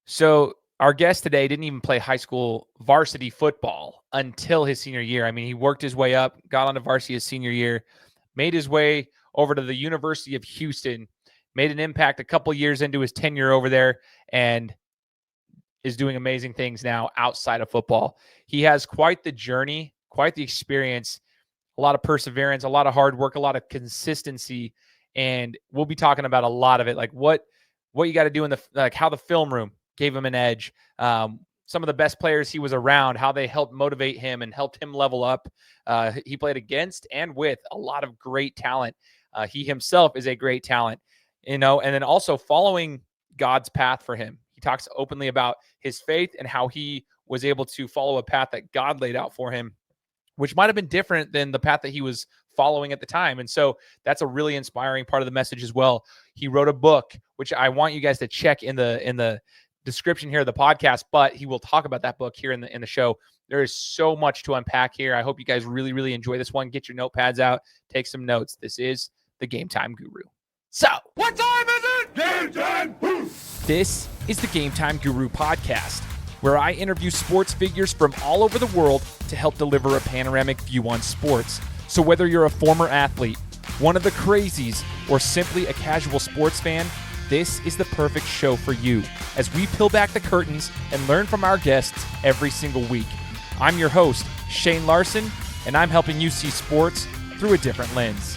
So our guest today didn't even play high school varsity football until his senior year. I mean, he worked his way up, got onto varsity his senior year, made his way over to the University of Houston, made an impact a couple years into his tenure over there, and is doing amazing things now outside of football. He has quite the journey, quite the experience, a lot of perseverance, a lot of hard work, a lot of consistency, and we'll be talking about a lot of it, like what you got to do in the like how the film room gave him an edge. Some of the best players he was around, how they helped motivate him and helped him level up. He played against and with a lot of great talent. He himself is a great talent, and then also following God's path for him. He talks openly about his faith and how he was able to follow a path that God laid out for him, which might have been different than the path that he was following at the time. And so that's a really inspiring part of the message as well. He wrote a book, which I want you guys to check in the description here of the podcast, but he will talk about that book here in the show. There is so much to unpack here. I hope you guys really, really enjoy this one. Get your notepads out, take some notes. This is the Gametime Guru. So, what time is it? Game time! This is the Gametime Guru podcast, where I interview sports figures from all over the world to help deliver a panoramic view on sports. So whether you're a former athlete, one of the crazies, or simply a casual sports fan, this is the perfect show for you as we peel back the curtains and learn from our guests every single week. I'm your host, Shane Larson, and I'm helping you see sports through a different lens.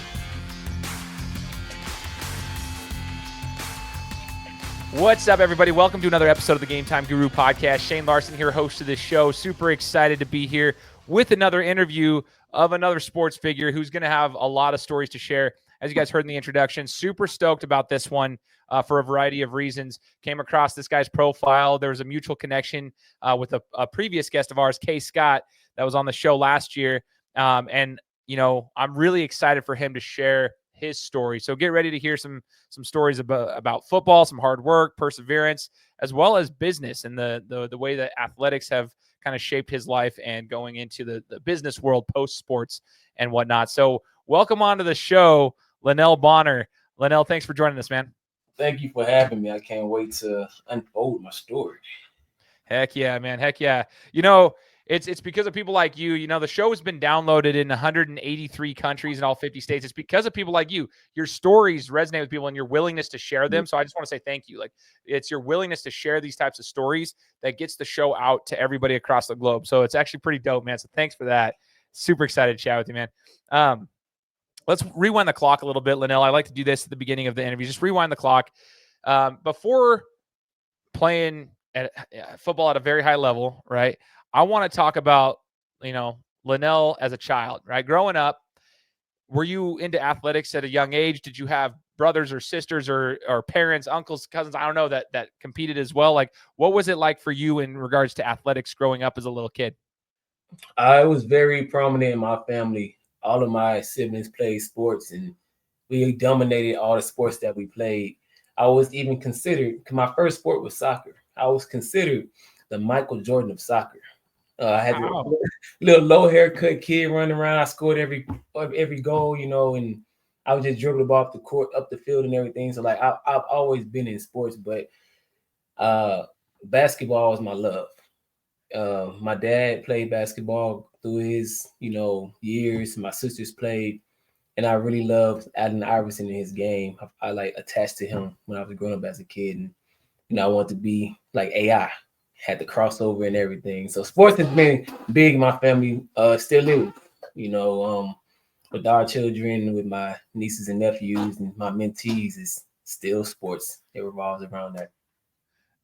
What's up, everybody? Welcome to another episode of the Gametime Guru podcast. Shane Larson here, host of this show. Super excited to be here with another interview of another sports figure who's going to have a lot of stories to share. As you guys heard in the introduction, super stoked about this one for a variety of reasons. Came across this guy's profile. There was a mutual connection with a previous guest of ours, Kay Scott, that was on the show last year. And I'm really excited for him to share his story. So get ready to hear some stories about football, some hard work, perseverance, as well as business and the way that athletics have kind of shaped his life and going into the business world post sports and whatnot. So welcome onto the show, Linell Bonner. Linell, thanks for joining us, man. Thank you for having me. I can't wait to unfold my story. Heck yeah, man. Heck yeah. It's because of people like you. The show has been downloaded in 183 countries in all 50 states. It's because of people like you. Your stories resonate with people and your willingness to share them. So I just want to say thank you. Like, it's your willingness to share these types of stories that gets the show out to everybody across the globe. So it's actually pretty dope, man. So thanks for that. Super excited to chat with you, man. Let's rewind the clock a little bit, Linell. I like to do this at the beginning of the interview. Just rewind the clock. Before playing at football at a very high level, right? I want to talk about, Linell as a child, right? Growing up, were you into athletics at a young age? Did you have brothers or sisters or parents, uncles, cousins, I don't know, that competed as well? Like, what was it like for you in regards to athletics growing up as a little kid? I was very prominent in my family. All of my siblings played sports, and we dominated all the sports that we played. I was even considered, my first sport was soccer. I was considered the Michael Jordan of soccer. I had a little low haircut kid running around. I scored every goal, and I would just dribble the ball up the court, up the field, and everything. So like I've always been in sports, but basketball was my love. My dad played basketball through his years. My sisters played, and I really loved Allen Iverson in his game. I like attached to him when I was growing up as a kid, and I wanted to be like AI. Had the crossover and everything. So sports has been big in my family. Still is, with our children, with my nieces and nephews and my mentees, is still sports. It revolves around that.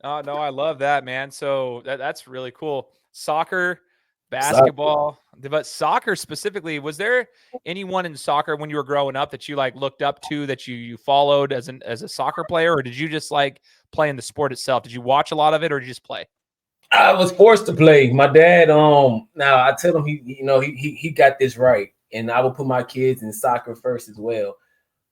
Oh, no, I love that, man. So that's really cool. Soccer, basketball, but soccer specifically, was there anyone in soccer when you were growing up that you like looked up to, that you followed as a soccer player, or did you just like playing the sport itself? Did you watch a lot of it, or did you just play? I was forced to play. My dad, now I tell him he got this right, and I will put my kids in soccer first as well.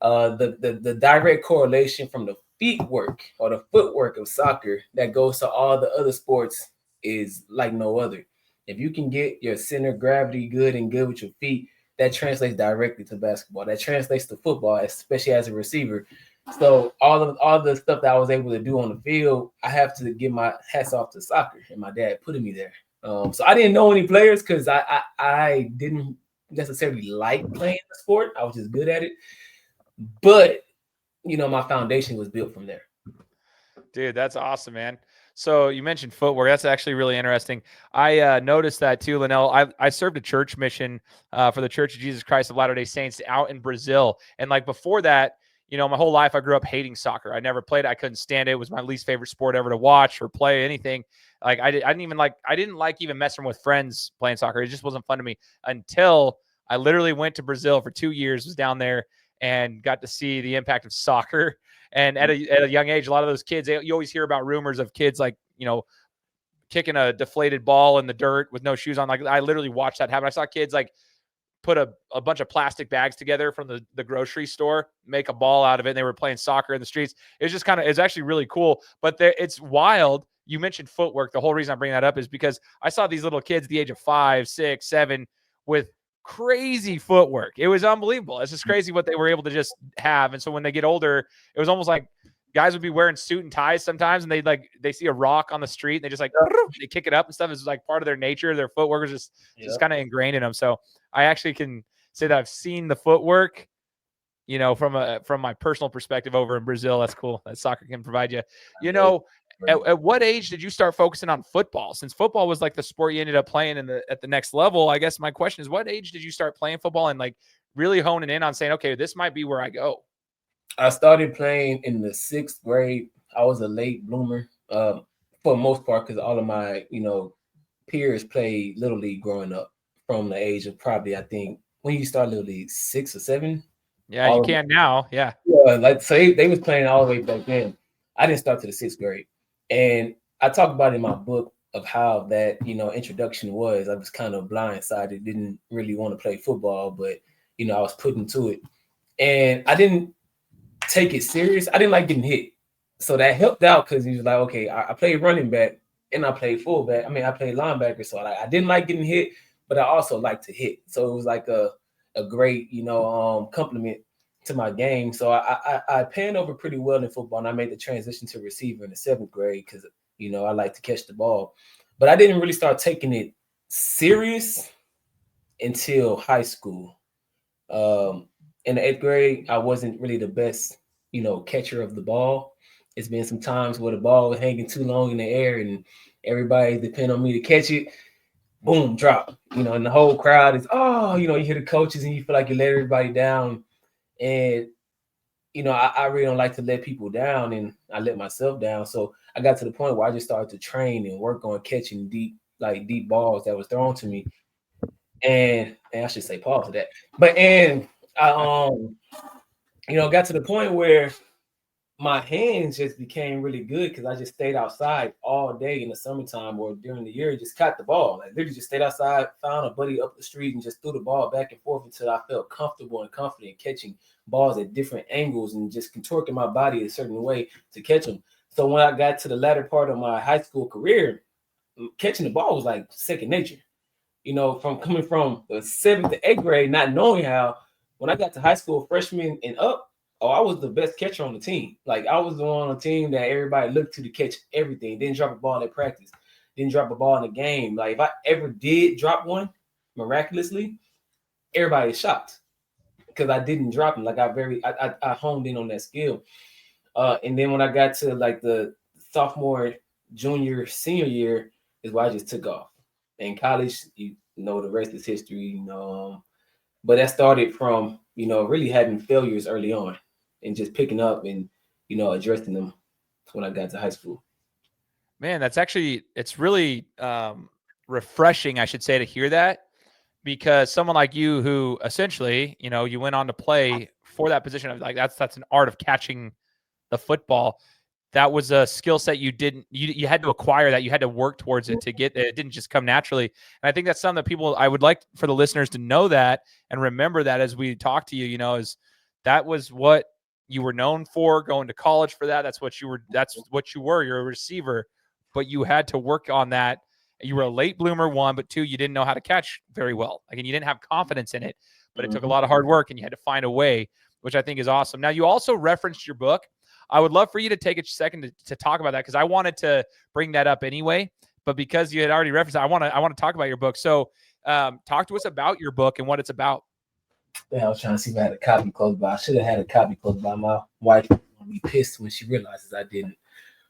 The direct correlation from the feet work or the footwork of soccer that goes to all the other sports is like no other. If you can get your center of gravity good and good with your feet, that translates directly to basketball. That translates to football, especially as a receiver. So all the stuff that I was able to do on the field, I have to give my hats off to soccer, and my dad putting me there. So I didn't know any players because I didn't necessarily like playing the sport. I was just good at it. But my foundation was built from there. Dude, that's awesome, man. So you mentioned footwork. That's actually really interesting. I noticed that too, Linell. I served a church mission for the Church of Jesus Christ of Latter-day Saints out in Brazil. And like before that, my whole life I grew up hating soccer. I never played it. I couldn't stand it. It was my least favorite sport ever to watch or play anything. Like I didn't like even messing with friends playing soccer. It just wasn't fun to me until I literally went to Brazil for 2 years, was down there and got to see the impact of soccer. And at a young age, a lot of those kids, you always hear about rumors of kids like, kicking a deflated ball in the dirt with no shoes on. Like I literally watched that happen. I saw kids like put a bunch of plastic bags together from the grocery store, make a ball out of it. And they were playing soccer in the streets. It was just it's actually really cool, but it's wild. You mentioned footwork. The whole reason I bring that up is because I saw these little kids at the age of 5, 6, 7 with crazy footwork. It was unbelievable. It's just crazy what they were able to just have. And so when they get older, it was almost like guys would be wearing suit and ties sometimes, and they see a rock on the street and they just like they kick it up and stuff. It's like part of their nature. Their footwork is just kind of ingrained in them. So I actually can say that I've seen the footwork, from my personal perspective over in Brazil. That's cool. That soccer can provide you. At what age did you start focusing on football? Since football was like the sport you ended up playing at the next level, I guess my question is, what age did you start playing football and like really honing in on saying, okay, this might be where I go? I started playing in the 6th grade. I was a late bloomer for the most part because all of my, peers played Little League growing up from the age of probably, I think, when you start Little League, 6 or 7. Yeah, you can now. Yeah. Yeah, like so they was playing all the way back then. I didn't start to the 6th grade. And I talk about in my book of how that, introduction was. I was kind of blindsided, didn't really want to play football, but, I was put into it. And I didn't take it serious. I didn't like getting hit. So that helped out because he was like, okay, I played running back and I played fullback. I mean, I played linebacker. So I didn't like getting hit, but I also like to hit. So it was like a great, compliment to my game. So I panned over pretty well in football, and I made the transition to receiver in the 7th grade because, I like to catch the ball. But I didn't really start taking it serious until high school. In the 8th grade, I wasn't really the best, catcher of the ball. It's been some times where the ball was hanging too long in the air and everybody depend on me to catch it. Boom, drop. And the whole crowd is, you hear the coaches and you feel like you let everybody down. And, I really don't like to let people down, and I let myself down. So I got to the point where I just started to train and work on catching deep balls that was thrown to me. And I should say pause to that. But I got to the point where my hands just became really good because I just stayed outside all day in the summertime or during the year, just caught the ball. Like literally just stayed outside, found a buddy up the street and just threw the ball back and forth until I felt comfortable and confident catching balls at different angles and just contorting my body a certain way to catch them. So when I got to the latter part of my high school career, catching the ball was like second nature. From coming from the 7th to 8th grade, not knowing how, when I got to high school, freshman and up, I was the best catcher on the team. Like I was the one on the team that everybody looked to catch everything. Didn't drop a ball at practice. Didn't drop a ball in the game. Like if I ever did drop one, miraculously, everybody is shocked because I didn't drop them. Like I honed in on that skill. And then when I got to like the sophomore, junior, senior year is where I just took off. In college, the rest is history. But that started from really having failures early on and just picking up and addressing them when I got to high school. Man, it's really refreshing, I should say, to hear that, because someone like you who essentially, you went on to play for that position of like that's an art of catching the football. That was a skill set you had to acquire, that you had to work towards it to get it. It didn't just come naturally. And I think that's something that I would like for the listeners to know that and remember that as we talk to you, is that was what you were known for, going to college for that. That's what you were. You're a receiver, but you had to work on that. You were a late bloomer, 1, but 2, you didn't know how to catch very well. Like, and you didn't have confidence in it, but it took a lot of hard work and you had to find a way. which I think is awesome. Now, you also referenced your book. I would love for you to take a second to talk about that, because I wanted to bring that up anyway. But because you had already referenced it, I want to talk about your book. So talk to us about your book and what it's about. Yeah, I was trying to see if I had a copy close by. I should have had a copy close by. My wife will be pissed when she realizes I didn't.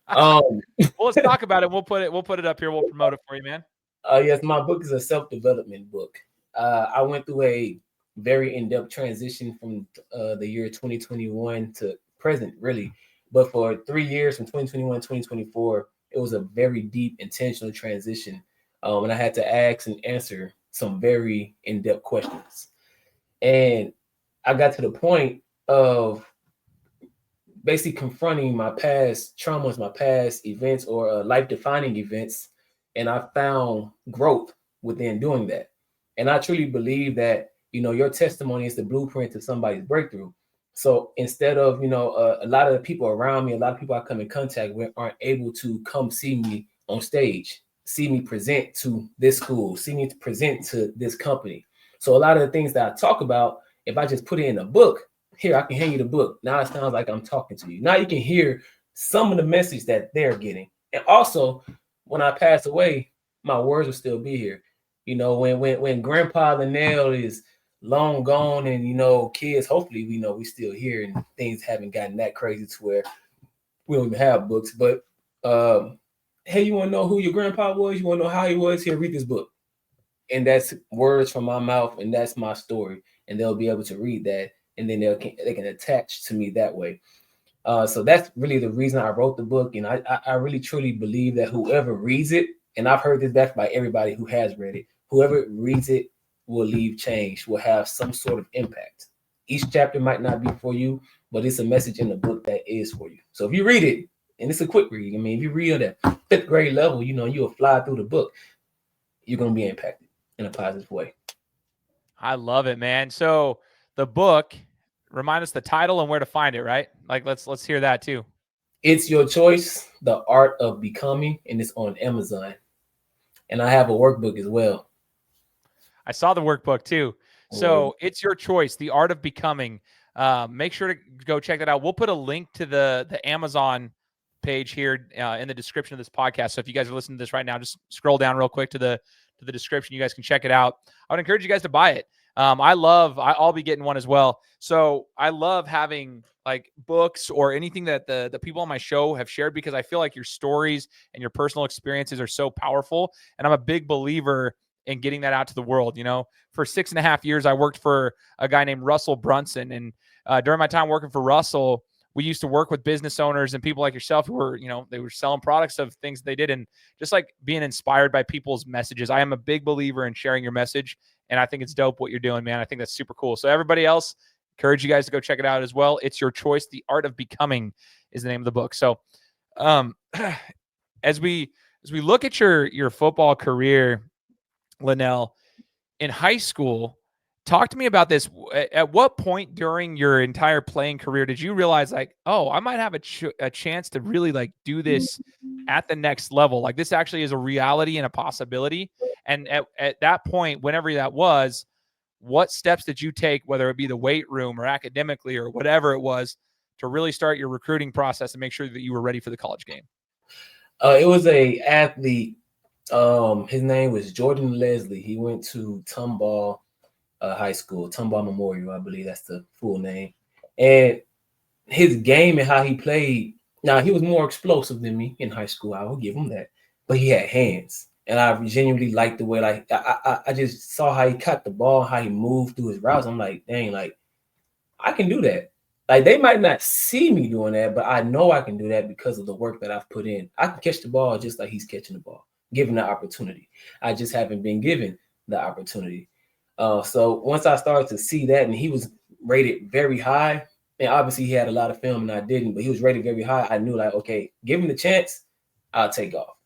Well, let's talk about it. We'll put it up here. We'll promote it for you, man. Yes, my book is a self-development book. I went through a very in-depth transition from the year 2021 to present, really. But for 3 years, from 2021 to 2024, it was a very deep, intentional transition. And I had to ask and answer some very in-depth questions. And I got to the point of basically confronting my past traumas, my past events, or life-defining events. And I found growth within doing that. And I truly believe that, your testimony is the blueprint to somebody's breakthrough. So instead of, a lot of the people around me, a lot of people I come in contact with aren't able to come see me on stage, see me present to this school, see me present to this company. So a lot of the things that I talk about, if I just put it in a book, here, I can hand you the book. Now it sounds like I'm talking to you. Now you can hear some of the message that they're getting. And also, when I pass away, my words will still be here. When Grandpa Linell is long gone and, kids, hopefully, we still here and things haven't gotten that crazy to where we don't even have books. But, hey, you want to know who your grandpa was? You want to know how he was? Here, read this book. And that's words from my mouth, and that's my story. And they'll be able to read that, and then they can attach to me that way. So that's really the reason I wrote the book. And I really truly believe that whoever reads it, and I've heard this back by everybody who has read it, whoever reads it will leave changed, will have some sort of impact. Each chapter might not be for you, but it's a message in the book that is for you. So if you read it, and it's a quick read, I mean, if you read on that 5th grade level, you'll fly through the book, you're going to be impacted in a positive way. I love it, man. So the book, remind us the title and where to find it, right? Like, let's hear that too. It's Your Choice, The Art of Becoming, and it's on Amazon. And I have a workbook as well. I saw the workbook too. So It's Your Choice, The Art of Becoming. Make sure to go check that out. We'll put a link to the Amazon page here in the description of this podcast. So if you guys are listening to this right now, just scroll down real quick to the description. You guys can check it out. I would encourage you guys to buy it. I'll be getting one as well. So I love having like books or anything that the people on my show have shared, because I feel like your stories and your personal experiences are so powerful. And I'm a big believer in getting that out to the world. For 6.5 years, I worked for a guy named Russell Brunson. And during my time working for Russell, we used to work with business owners and people like yourself who were, they were selling products of things they did, and just like being inspired by people's messages. I am a big believer in sharing your message, and I think it's dope what you're doing, man. I think that's super cool. So everybody else, encourage you guys to go check it out as well. It's Your Choice. The Art of Becoming is the name of the book. So as we look at your football career, Linell, in high school, talk to me about this. At what point during your entire playing career did you realize, like, oh, I might have a chance to really like do this at the next level? Like, this actually is a reality and a possibility. And at that point, whenever that was, what steps did you take, whether it be the weight room or academically or whatever it was, to really start your recruiting process and make sure that you were ready for the college game? It was a athlete. His name was Jordan Leslie. He went to Tomball High School, Tomball Memorial, I believe that's the full name. And his game and how he played, now he was more explosive than me in high school. I will give him that. But he had hands. And I genuinely liked the way, like, I just saw how he caught the ball, how he moved through his routes. I'm like, dang, like, I can do that. Like, they might not see me doing that, but I know I can do that because of the work that I've put in. I can catch the ball just like he's catching the ball, given the opportunity. I just haven't been given the opportunity. So once I started to see that, and he was rated very high, and obviously he had a lot of film and I didn't, but he was rated very high. I knew, like, okay, give him the chance, I'll take off.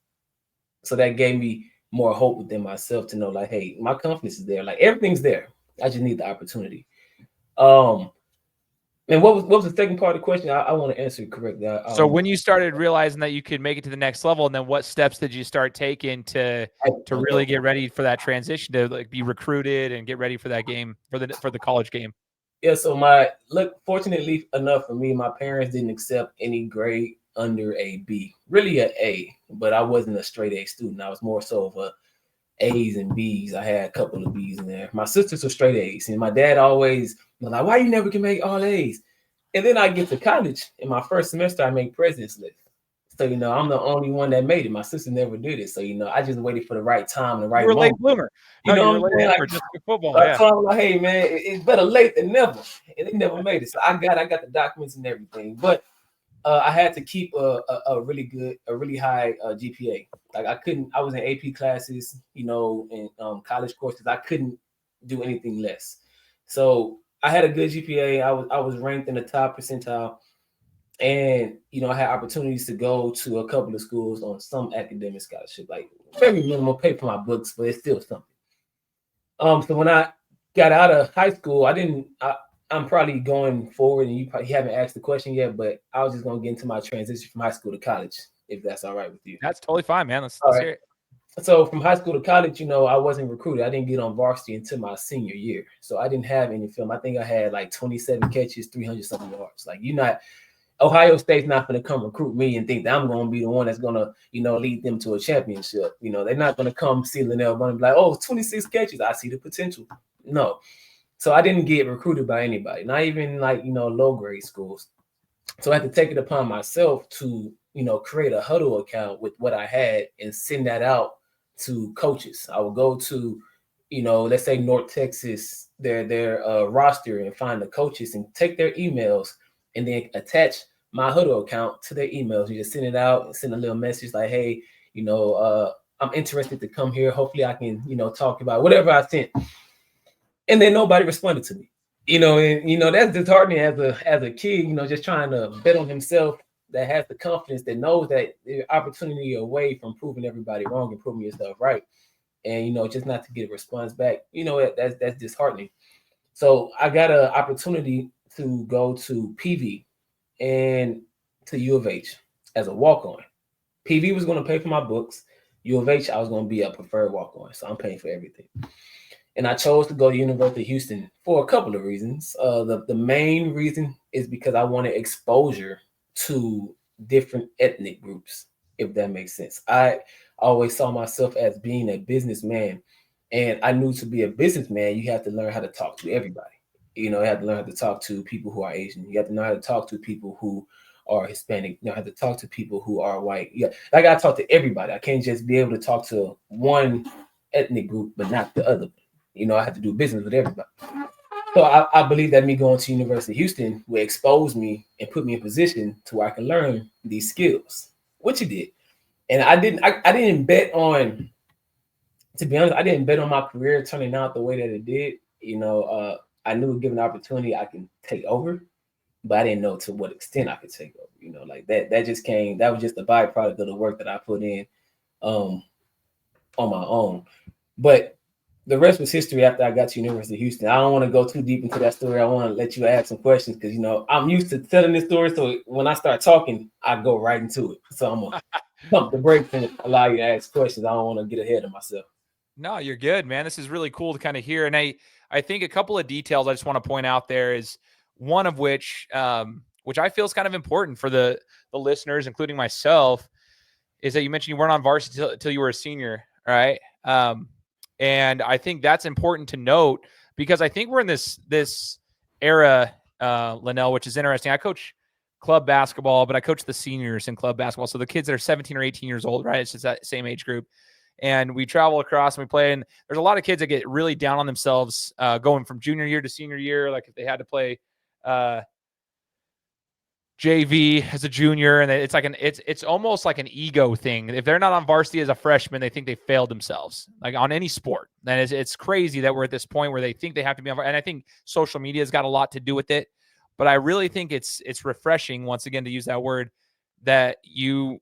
So that gave me more hope within myself to know, like, hey, my confidence is there. Like, everything's there. I just need the opportunity. And what was the second part of the question? I want to answer it correctly. So when you started realizing that you could make it to the next level, and then what steps did you start taking to really get ready for that transition, to like be recruited and get ready for that game, for the college game? Yeah, so fortunately enough for me, my parents didn't accept any grade under a B, really a A, but I wasn't a straight A student. I was more so of a A's and B's. I had a couple of B's in there. My sisters were straight A's, and my dad always was like, "Why you never can make all A's?" And then I get to college, in my first semester, I make president's list. So I'm the only one that made it. My sister never did it. So I just waited for the right time, the You right were a late moment. bloomer. You No, you know were a what I'm late saying? bloomer Like, just for football. I Yeah. told him, like, hey man, it's better late than never. And they never made it. So I got the documents and everything. But I had to keep a really high GPA. Like I was in AP classes, in college courses. I couldn't do anything less. So I had a good GPA. I was ranked in the top percentile, and I had opportunities to go to a couple of schools on some academic scholarship, like very minimal, pay for my books, but it's still something. So when I got out of high school, I'm probably going forward, and you haven't asked the question yet, but I was just gonna get into my transition from high school to college, if that's all right with you. That's totally fine, man. Let's All hear right. it. So from high school to college, I wasn't recruited. I didn't get on varsity until my senior year. So I didn't have any film. I think I had like 27 catches, 300 something yards. Like Ohio State's not going to come recruit me and think that I'm going to be the one that's going to, lead them to a championship. They're not going to come see Linell Bonner and be like, oh, 26 catches. I see the potential. No. So I didn't get recruited by anybody, not even low grade schools. So I had to take it upon myself to, create a huddle account with what I had and send that out to coaches. I would go to, let's say North Texas, their roster, and find the coaches and take their emails and then attach my huddle account to their emails. You just send it out and send a little message like, hey, I'm interested to come here. Hopefully I can, talk about whatever I sent. And then nobody responded to me. And that's disheartening as a kid, just trying to bet on himself, that has the confidence, that knows that the opportunity away from proving everybody wrong and proving yourself right. And just not to get a response back, that's disheartening. So I got an opportunity to go to PV and to U of H as a walk-on. PV was going to pay for my books. U of H, I was going to be a preferred walk-on, so I'm paying for everything. And I chose to go to University of Houston for a couple of reasons. The main reason is because I wanted exposure to different ethnic groups, if that makes sense. I always saw myself as being a businessman, and I knew to be a businessman, you have to learn how to talk to everybody. You have to learn how to talk to people who are Asian. You have to know how to talk to people who are Hispanic. You know how to talk to people who are white. Yeah, I got to talk to everybody. I can't just be able to talk to one ethnic group, but not the other. I have to do business with everybody. So I believe that me going to University of Houston will expose me and put me in position to where I can learn these skills, which it did. And I didn't bet on, to be honest, I didn't bet on my career turning out the way that it did. I knew given the opportunity I can take over, but I didn't know to what extent I could take over. Like that just came, that was just a byproduct of the work that I put in on my own. But the rest was history after I got to University of Houston. I don't want to go too deep into that story. I want to let you ask some questions because, I'm used to telling this story. So when I start talking, I go right into it. So I'm going to pump the brakes and allow you to ask questions. I don't want to get ahead of myself. No, you're good, man. This is really cool to kind of hear. And I think a couple of details I just want to point out there is one of which I feel is kind of important for the listeners, including myself, is that you mentioned you weren't on varsity until you were a senior, right? And I think that's important to note because I think we're in this era, Linell, which is interesting. I coach club basketball, but I coach the seniors in club basketball. So the kids that are 17 or 18 years old, right? It's just that same age group. And we travel across and we play. And there's a lot of kids that get really down on themselves going from junior year to senior year. Like if they had to play JV as a junior, and it's almost like an ego thing. If they're not on varsity as a freshman, they think they failed themselves, like on any sport. And it's crazy that we're at this point where they think they have to be on. And I think social media has got a lot to do with it. But I really think it's refreshing, once again, to use that word, that you're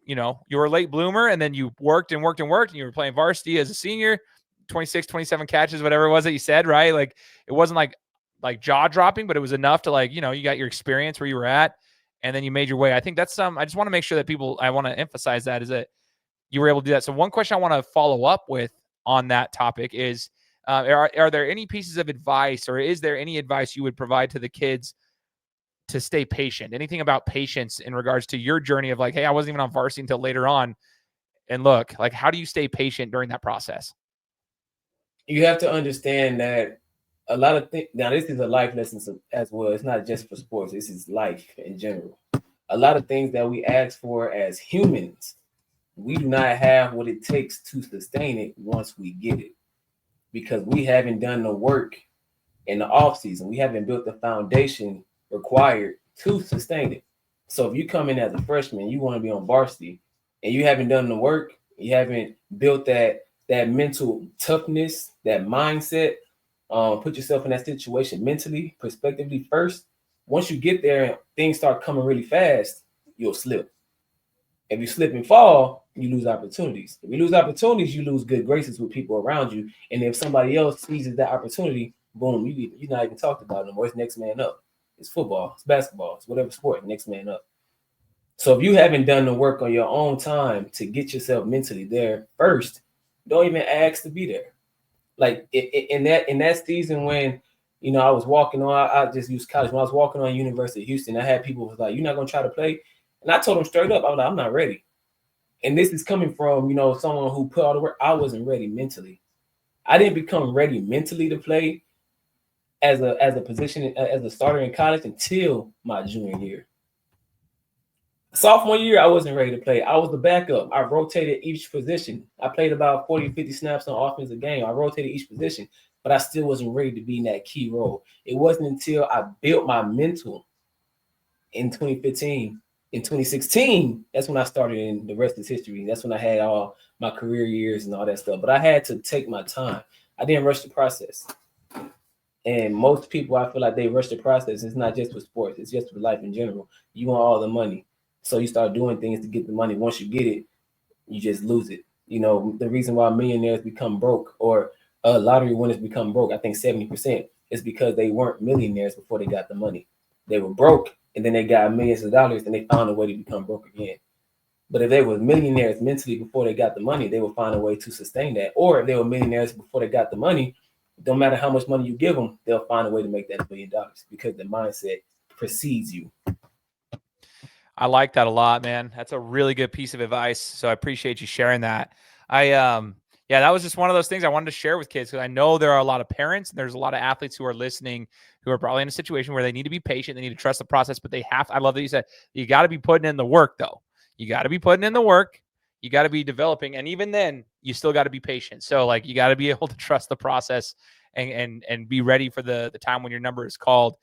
a late bloomer and then you worked and worked and worked and you were playing varsity as a senior, 26, 27 catches, whatever it was that you said, right? Like it wasn't like jaw dropping, but it was enough to you got your experience where you were at and then you made your way. I think that's I just want to make sure that I want to emphasize that is that you were able to do that. So one question I want to follow up with on that topic is Are there any pieces of advice, or is there any advice you would provide to the kids to stay patient? Anything about patience in regards to your journey of like, hey, I wasn't even on varsity until later on. And look, like, how do you stay patient during that process? You have to understand that a lot of things. Now, this is a life lesson as well. It's not just for sports. This is life in general. A lot of things that we ask for as humans, we do not have what it takes to sustain it once we get it, because we haven't done the work in the off season. We haven't built the foundation required to sustain it. So if you come in as a freshman, you want to be on varsity, and you haven't done the work, you haven't built that mental toughness, that mindset, put yourself in that situation mentally, prospectively first. Once you get there and things start coming really fast, you'll slip. If you slip and fall, you lose opportunities. If you lose opportunities, you lose good graces with people around you. And if somebody else seizes that opportunity, boom, you're not even talked about no more. It's next man up. It's football, it's basketball, it's whatever sport, next man up. So if you haven't done the work on your own time to get yourself mentally there first, don't even ask to be there. Like in that season when, I was walking on, I just used college. When I was walking on University of Houston, I had people who was like, "You're not gonna try to play," and I told them straight up, I was like, "I'm not ready." And this is coming from someone who put all the work. I wasn't ready mentally. I didn't become ready mentally to play as a position as a starter in college until my junior year. Sophomore year, I wasn't ready to play. I was the backup. I rotated each position. I played about 40, 50 snaps on offense a game. I rotated each position, but I still wasn't ready to be in that key role. It wasn't until I built my mental in 2015. In 2016, that's when I started, and the rest is history. That's when I had all my career years and all that stuff. But I had to take my time. I didn't rush the process. And most people, I feel like they rush the process. It's not just with sports. It's just with life in general. You want all the money. So you start doing things to get the money. Once you get it, you just lose it. The reason why millionaires become broke, or lottery winners become broke, I think 70%, is because they weren't millionaires before they got the money. They were broke, and then they got millions of dollars, and they found a way to become broke again. But if they were millionaires mentally before they got the money, they would find a way to sustain that. Or if they were millionaires before they got the money, don't matter how much money you give them, they'll find a way to make that $1 billion, because the mindset precedes you. I like that a lot, man. That's a really good piece of advice. So I appreciate you sharing that. Yeah, that was just one of those things I wanted to share with kids, because I know there are a lot of parents, and there's a lot of athletes who are listening who are probably in a situation where they need to be patient. They need to trust the process, but I love that you said, you got to be putting in the work though. You got to be putting in the work. You got to be developing. And even then you still got to be patient. So like, you got to be able to trust the process and be ready for the time when your number is called.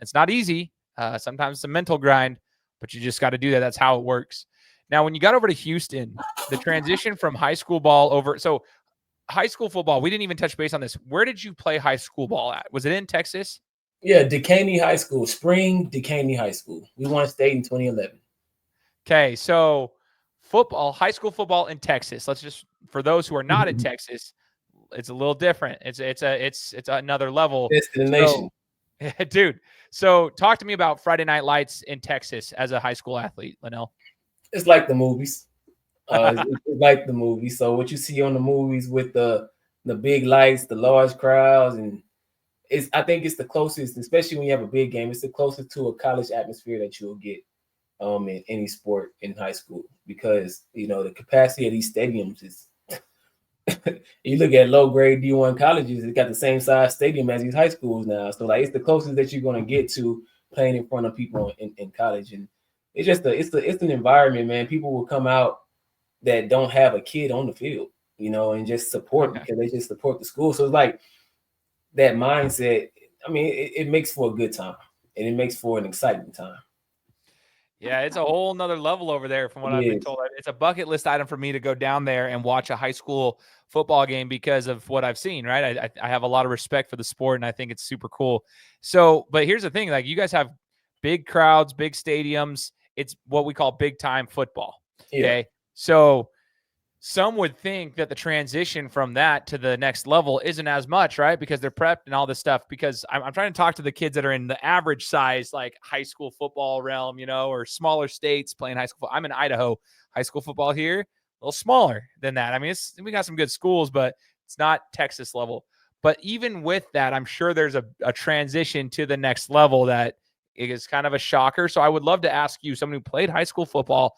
It's not easy. Sometimes it's a mental grind, but you just got to do that. That's how it works. Now, when you got over to Houston, the transition from high school ball over, so high school football, we didn't even touch base on this. Where did you play high school ball at? Was it in Texas? Yeah, Decaney High School, Spring Decaney High School. We won state in 2011. Okay, so high school football in Texas. Let's just, for those who are not in Texas, it's a little different. It's another level. Destination. So, dude, so talk to me about Friday Night Lights in Texas as a high school athlete, Linell. It's like the movies. It's like the movies. So what you see on the movies with the big lights, the large crowds, and I think it's the closest, especially when you have a big game, it's the closest to a college atmosphere that you'll get in any sport in high school, because the capacity of these stadiums is you look at low grade D1 colleges, it got the same size stadium as these high schools now. So like, it's the closest that you're going to get to playing in front of people in college. And it's just it's an environment, man. People will come out that don't have a kid on the field, and just support because they just support the school. So it's like that mindset. I mean, it makes for a good time, and it makes for an exciting time. Yeah, it's a whole nother level over there from what I've been told. It's a bucket list item for me to go down there and watch a high school football game because of what I've seen, right? I have a lot of respect for the sport, and I think it's super cool. So, but here's the thing, like, you guys have big crowds, big stadiums. It's what we call big time football. Okay. Yeah. So some would think that the transition from that to the next level isn't as much, right? Because they're prepped and all this stuff. Because I'm trying to talk to the kids that are in the average size, like high school football realm, or smaller states playing high school. I'm in Idaho. High school football here, a little smaller than that. I mean, we got some good schools, but it's not Texas level. But even with that, I'm sure there's a transition to the next level that is kind of a shocker. So I would love to ask you, someone who played high school football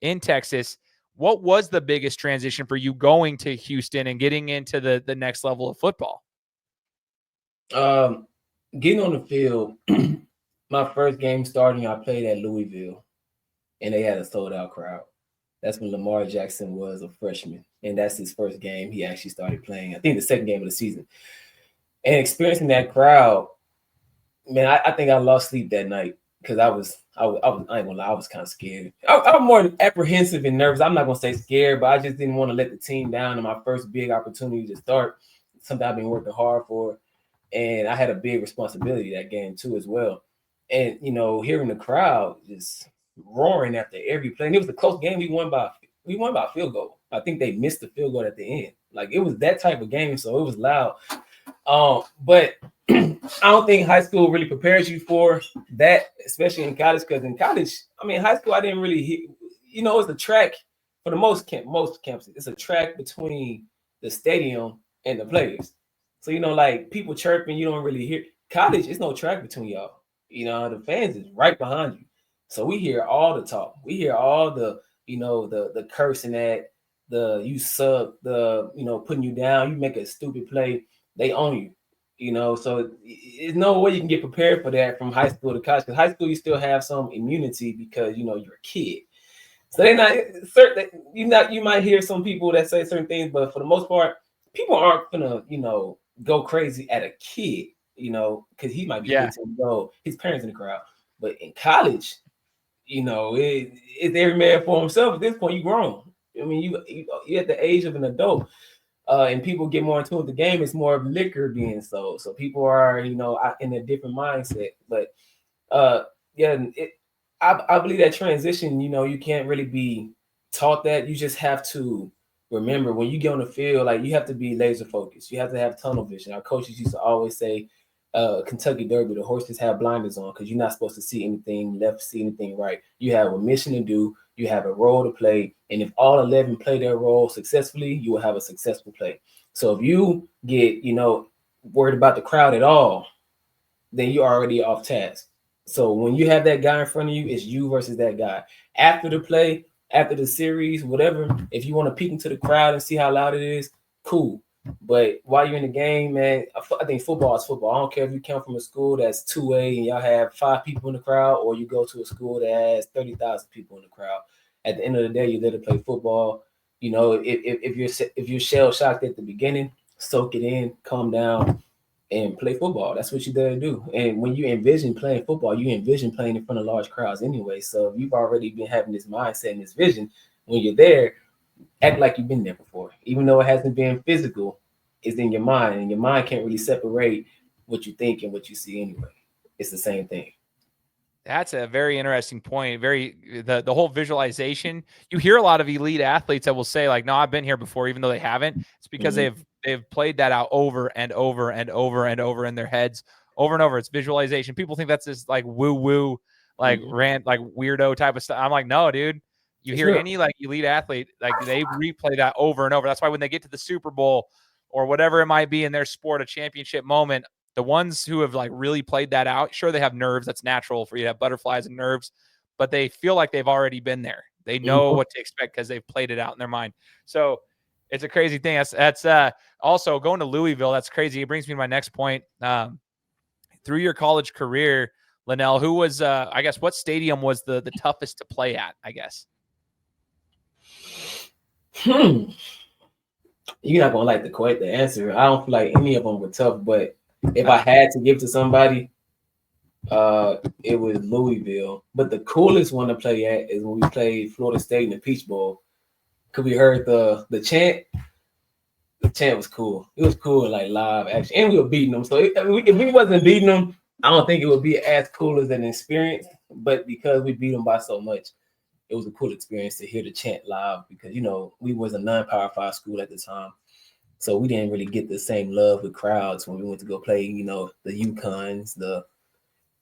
in Texas, what was the biggest transition for you going to Houston and getting into the next level of football? Getting on the field, my first game starting, I played at Louisville, and they had a sold-out crowd. That's when Lamar Jackson was a freshman, and that's his first game he actually started playing. I think the second game of the season. And experiencing that crowd, man, I think I lost sleep that night because I ain't gonna lie, I was kind of scared. I was more apprehensive and nervous. I'm not gonna say scared, but I just didn't want to let the team down. And my first big opportunity to start, something I've been working hard for, and I had a big responsibility that game too as well. And hearing the crowd just roaring after every play, and it was a close game. We won by a field goal. I think they missed the field goal at the end. Like, it was that type of game, so it was loud. But I don't think high school really prepares you for that, especially in college. Because in college, high school, I didn't really hear, it's the track for the most campuses. It's a track between the stadium and the players. So, like, people chirping, you don't really hear. College, it's no track between y'all. The fans is right behind you. So we hear all the talk. We hear all the, the cursing at, the you suck, the, putting you down. You make a stupid play, they own you. So there's no way you can get prepared for that from high school to college. Because high school, you still have some immunity because, you're a kid. So they're not certain. You might hear some people that say certain things, but for the most part, people aren't gonna, go crazy at a kid, because he might be 15 years old. His parents in the crowd. But in college, it's every man for himself. At this point, you grown. You're at the age of an adult. And people get more in tune with the game. It's more of liquor being sold. So people are, in a different mindset. But I believe that transition, you can't really be taught that. You just have to remember when you get on the field, like, you have to be laser focused. You have to have tunnel vision. Our coaches used to always say, Kentucky Derby, the horses have blinders on because you're not supposed to see anything left, see anything right. You have a mission to do. You have a role to play. And if all 11 play their role successfully, you will have a successful play. So if you get, worried about the crowd at all, then you're already off task. So when you have that guy in front of you, it's you versus that guy. After the play, after the series, whatever, if you want to peek into the crowd and see how loud it is, cool. But while you're in the game, man, I think football is football. I don't care if you come from a school that's 2A and y'all have 5 people in the crowd, or you go to a school that has 30,000 people in the crowd. At the end of the day, you're there to play football. If you're shell shocked at the beginning, soak it in, calm down, and play football. That's what you're there to do. And when you envision playing football, you envision playing in front of large crowds anyway. So you've already been having this mindset and this vision. When you're there, act like you've been there before. Even though it hasn't been physical, it's in your mind. And your mind can't really separate what you think and what you see anyway. It's the same thing. That's a very interesting point. The whole visualization. You hear a lot of elite athletes that will say, like, no, I've been here before, even though they haven't. It's because they've played that out over and over and over and over in their heads, over and over. It's visualization. People think that's this like woo-woo, like rant, like weirdo type of stuff. I'm like, no, dude. You hear any like elite athlete, like, they replay that over and over. That's why when they get to the Super Bowl or whatever it might be in their sport, a championship moment, the ones who have like really played that out, sure, they have nerves. That's natural for you to have butterflies and nerves, but they feel like they've already been there. They know what to expect because they've played it out in their mind. So it's a crazy thing. That's also going to Louisville. That's crazy. It brings me to my next point. Through your college career, Linell, who was, I guess, what stadium was the toughest to play at, I guess? You're not going to like the answer. I don't feel like any of them were tough, but if I had to give to somebody, it was Louisville. But the coolest one to play at is when we played Florida State in the Peach Bowl. Because we heard the chant. The chant was cool. It was cool, like live action. And we were beating them. So if we wasn't beating them, I don't think it would be as cool as an experience. But because we beat them by so much, it was a cool experience to hear the chant live. Because, we was a non-Power 5 school at the time. So we didn't really get the same love with crowds when we went to go play, the UConns, the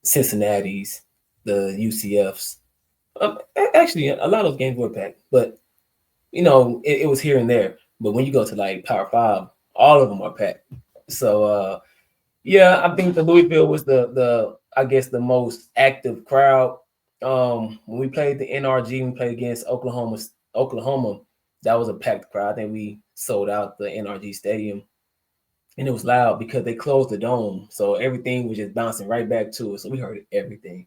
Cincinnati's, the UCFs. Actually, a lot of those games were packed, but, it was here and there. But when you go to like Power 5, all of them are packed. So yeah, I think the Louisville was the I guess the most active crowd. When we played the NRG, we played against Oklahoma, that was a packed crowd. I think we sold out the NRG stadium. And it was loud because they closed the dome. So everything was just bouncing right back to us. So we heard everything.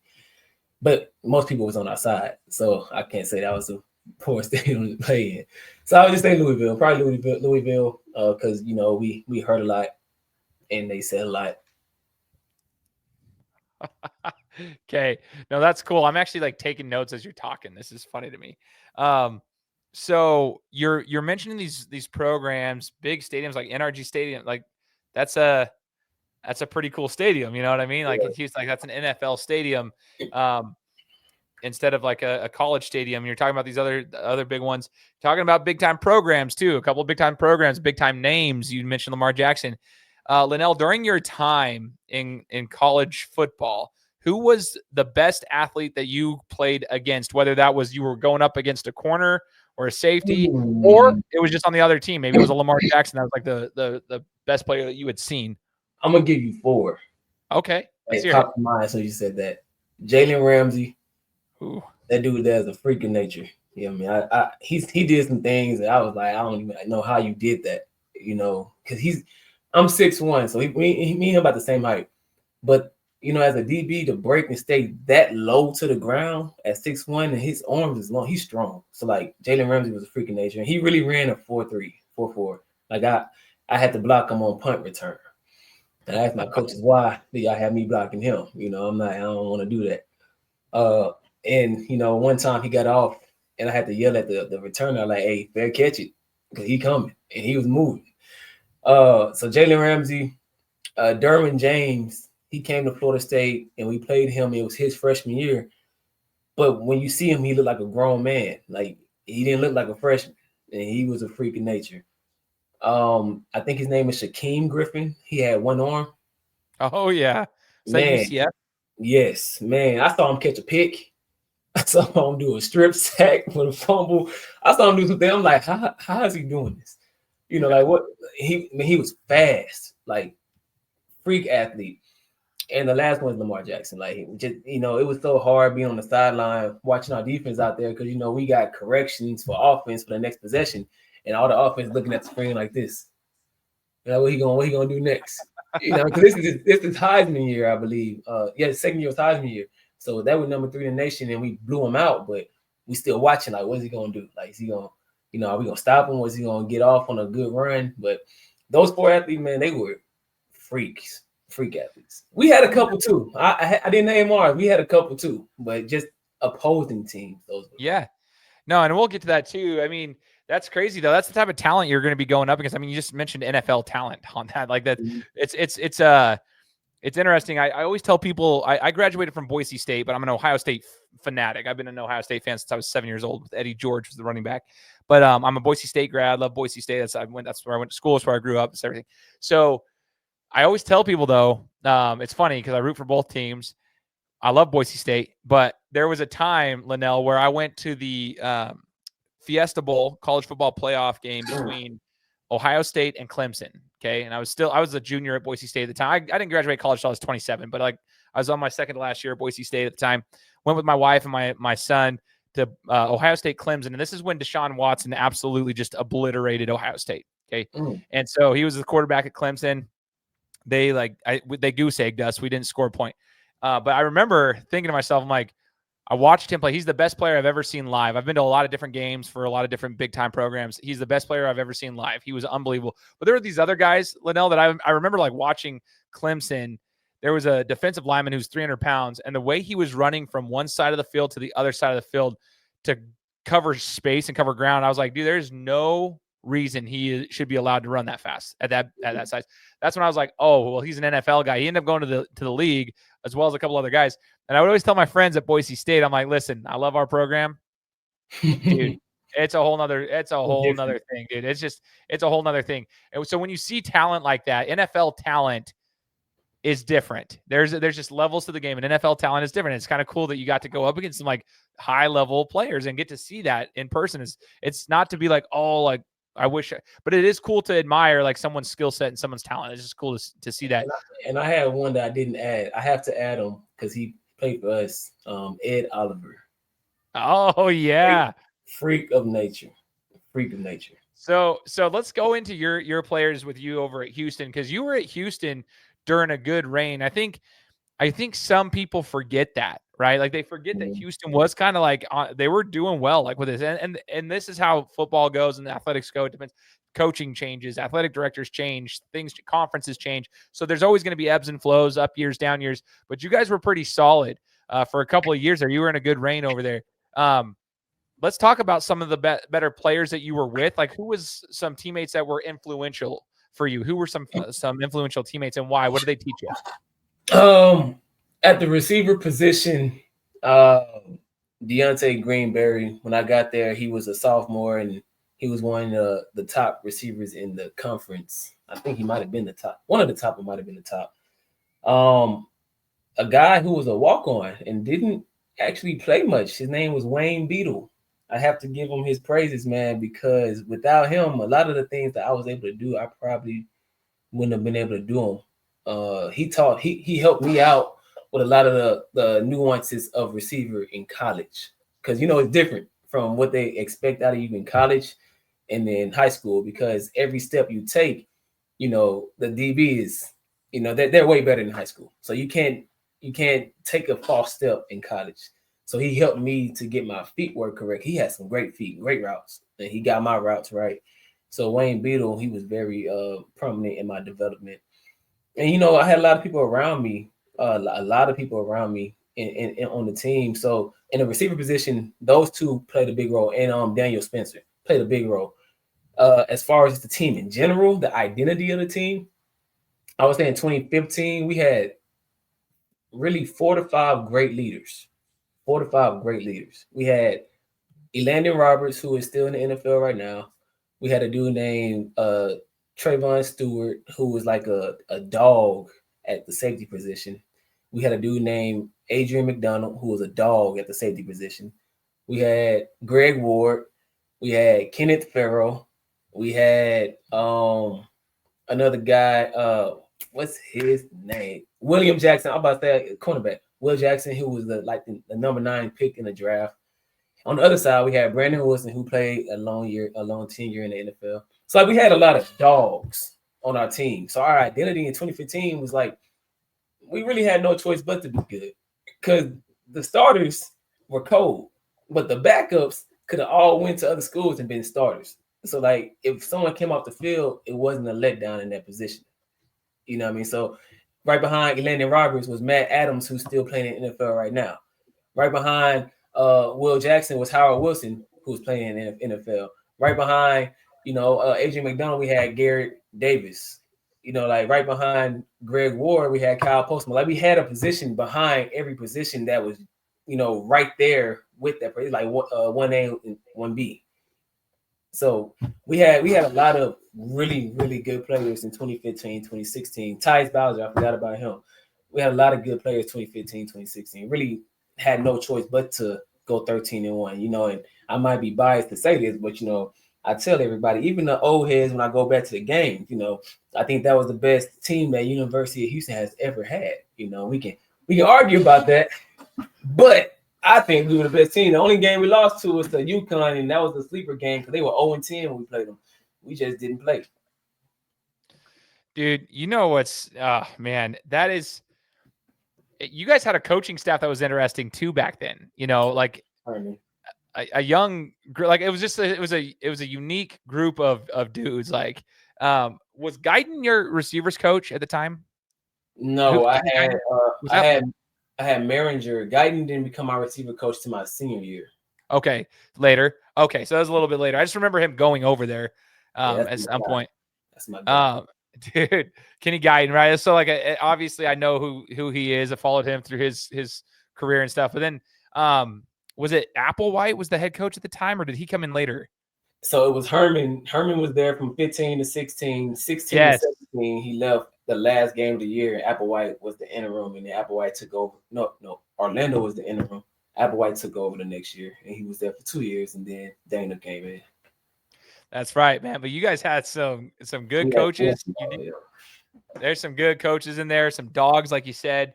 But most people was on our side. So I can't say that was a poor stadium to play in. So I would just say Louisville, probably Louisville, because we heard a lot and they said a lot. Okay. No, that's cool. I'm actually like taking notes as you're talking. This is funny to me. So you're mentioning these programs, big stadiums like NRG Stadium, like that's a pretty cool stadium. You know what I mean? Like he's like that's an NFL stadium. Instead of like a college stadium. You're talking about these other big ones. Talking about big time programs too. A couple of big time programs, big time names. You mentioned Lamar Jackson. Linell, during your time in college football, who was the best athlete that you played against? Whether that was you were going up against a corner or a safety, or it was just on the other team. Maybe it was a Lamar Jackson that was like the best player that you had seen. I'm gonna give you 4. Okay, let's hear top of mind. So you said that Jalen Ramsey. Ooh. That dude there's a freak of nature. You know what I mean? He did some things that I was like, I don't even know how you did that. Because I'm 6'1", so me and him about the same height. But as a DB to break and stay that low to the ground at 6'1", and his arms is long, he's strong. So like Jalen Ramsey was a freak of nature, and he really ran a 4.3, 4.4. Like I had to block him on punt return. And I asked my coaches, why do y'all have me blocking him? I don't want to do that. And one time he got off, and I had to yell at the returner like, "Hey, better catch it, because he coming," and he was moving. So Jalen Ramsey, Derwin James, he came to Florida State, and we played him. It was his freshman year, but when you see him, he looked like a grown man. Like he didn't look like a freshman, and he was a freak of nature. I think his name is Shaquem Griffin. He had one arm. Oh yeah, man. UCF? Yes, man. I saw him catch a pick. I saw him do a strip sack with a fumble. I saw him do something. I'm like, how is he doing this? Like what? He was fast, like freak athlete. And the last one is Lamar Jackson. Like just it was so hard being on the sideline watching our defense out there because we got corrections for offense for the next possession, and all the offense looking at the screen like this. What he gonna do next? Because this is Heisman year, I believe. The second year was Heisman year. So that was number 3 in the nation, and we blew him out. But we still watching, like, what is he gonna do? Like, is he gonna, are we gonna stop him? Was he gonna get off on a good run? But those 4 athletes, man, they were freak athletes. We had a couple too. I didn't name ours. We had a couple too, but just opposing teams. Yeah, no, and we'll get to that too. I mean, that's crazy though. That's the type of talent you're going to be going up against. I mean, you just mentioned NFL talent on that. Like that, it's interesting. I always tell people I graduated from Boise State, but I'm an Ohio State fanatic. I've been an Ohio State fan since I was 7 years old with Eddie George was the running back. But I'm a Boise State grad. Love Boise State. That's where I went to school. That's where I grew up. That's everything. So I always tell people though, it's funny because I root for both teams. I love Boise State, but there was a time, Linell, where I went to the Fiesta Bowl college football playoff game between Ohio State and Clemson. Okay. And I was a junior at Boise State at the time. I didn't graduate college until I was 27, but like I was on my second to last year at Boise State at the time. Went with my wife and my son to Ohio State Clemson. And this is when Deshaun Watson absolutely just obliterated Ohio State. Okay. And so he was the quarterback at Clemson. They goose egged us. We didn't score a point. But I remember thinking to myself, I'm like, I watched him play. He's the best player I've ever seen live. I've been to a lot of different games for a lot of different big time programs. He's the best player I've ever seen live. He was unbelievable. But there were these other guys, Linell, that I remember like watching Clemson. There was a defensive lineman who's 300 pounds, and the way he was running from one side of the field to the other side of the field to cover space and cover ground, I was like, dude, there's no reason he should be allowed to run that fast at that size. That's when I was like, oh, well, he's an NFL guy. He ended up going to the league as well as a couple other guys. And I would always tell my friends at Boise State, I'm like, listen, I love our program. Dude, it's a whole nother thing, dude. It's a whole nother thing. And so when you see talent like that, NFL talent is different. There's just levels to the game, and NFL talent is different. It's kind of cool that you got to go up against some like high level players and get to see that in person. It's not to be like, oh, like I wish, but it is cool to admire like someone's skill set and someone's talent. It's just cool to see that. And I had one that I didn't add. I have to add him because he played for us. Ed Oliver. Oh yeah, Freak of nature. Freak of nature. So let's go into your players with you over at Houston, because you were at Houston during a good reign. I think some people forget that, right? Like they forget that Houston was kind of like they were doing well, like with this, and this is how football goes and the athletics go. It depends. Coaching changes, athletic directors change, conferences change. So there's always going to be ebbs and flows, up years, down years. But you guys were pretty solid for a couple of years there. You were in a good reign over there. Let's talk about some of the better players that you were with. Like, who was some teammates that were influential for you? Who were some influential teammates, and why? What did they teach you? At the receiver position, Deontay Greenberry, when I got there, he was a sophomore, and he was one of the top receivers in the conference. I think he might have been the top. One of the top, or might have been the top. A guy who was a walk-on and didn't actually play much. His name was Wayne Beadle. I have to give him his praises, man, because without him, a lot of the things that I was able to do, I probably wouldn't have been able to do them. He helped me out with a lot of the nuances of receiver in college, because it's different from what they expect out of you in college and then high school, because every step you take, the DB is, they're way better than high school. So you can't take a false step in college. So he helped me to get my feet work correct. He had some great feet, great routes, and he got my routes right. So Wayne Beadle, he was very prominent in my development. And, I had a lot of people around me, in on the team. So in the receiver position, those two played a big role. And Daniel Spencer played a big role. As far as the team in general, the identity of the team, I would say in 2015, we had really 4 to 5 great leaders. We had Elandon Roberts, who is still in the NFL right now. We had a dude named Trayvon Stewart, who was like a dog at the safety position. We had a dude named Adrian McDonald, who was a dog at the safety position. We had Greg Ward. We had Kenneth Farrell. We had another guy, what's his name? William Jackson. I'm about to say cornerback. Will Jackson, who was the number 9 pick in the draft. On the other side, we had Brandon Wilson, who played a long tenure in the NFL. So we had a lot of dogs on our team. So our identity in 2015 was like, we really had no choice but to be good, because the starters were cold, but the backups could have all went to other schools and been starters. So like, if someone came off the field, it wasn't a letdown in that position. You know what I mean? So right behind Elandon Roberts was Matt Adams, who's still playing in the NFL right now. Right behind Will Jackson was Howard Wilson, who's playing in the NFL. Right behind, Adrian McDonald, we had Garrett Davis. Right behind Greg Ward, we had Kyle Postman. Like, we had a position behind every position that was, right there with that, like 1A and 1B. So we had a lot of really, really good players in 2015, 2016. Tyus Bowser, I forgot about him. We had a lot of good players 2015, 2016. Really had no choice but to go 13-1, and I might be biased to say this, but I tell everybody, even the old heads, when I go back to the game, I think that was the best team that University of Houston has ever had. We can argue about that, but I think we were the best team. The only game we lost to was the UConn, and that was the sleeper game because they were 0-10 when we played them. We just didn't play. Dude, what's man, that is, you guys had a coaching staff that was interesting too back then. Like a young, like it was just it was a unique group of dudes. Like, was Guyton your receivers coach at the time? No, I had Maringer. Guyton didn't become my receiver coach to my senior year. Okay, later. Okay, so that was a little bit later. I just remember him going over there at some point. That's my guy. Dude, Kenny Guyton, right? So like, obviously I know who he is. I followed him through his career and stuff. But then, was it Applewhite was the head coach at the time, or did he come in later? So it was Herman. Herman was there from 15 to 16. 16 yes. to 17, he left the last game of the year. Applewhite was the interim, and then Applewhite took over. No, Orlando was the interim. Applewhite took over the next year, and he was there for 2 years, and then Dana came in. That's right, man. But you guys had some good Yeah, coaches. There's some good coaches in there, some dogs, like you said.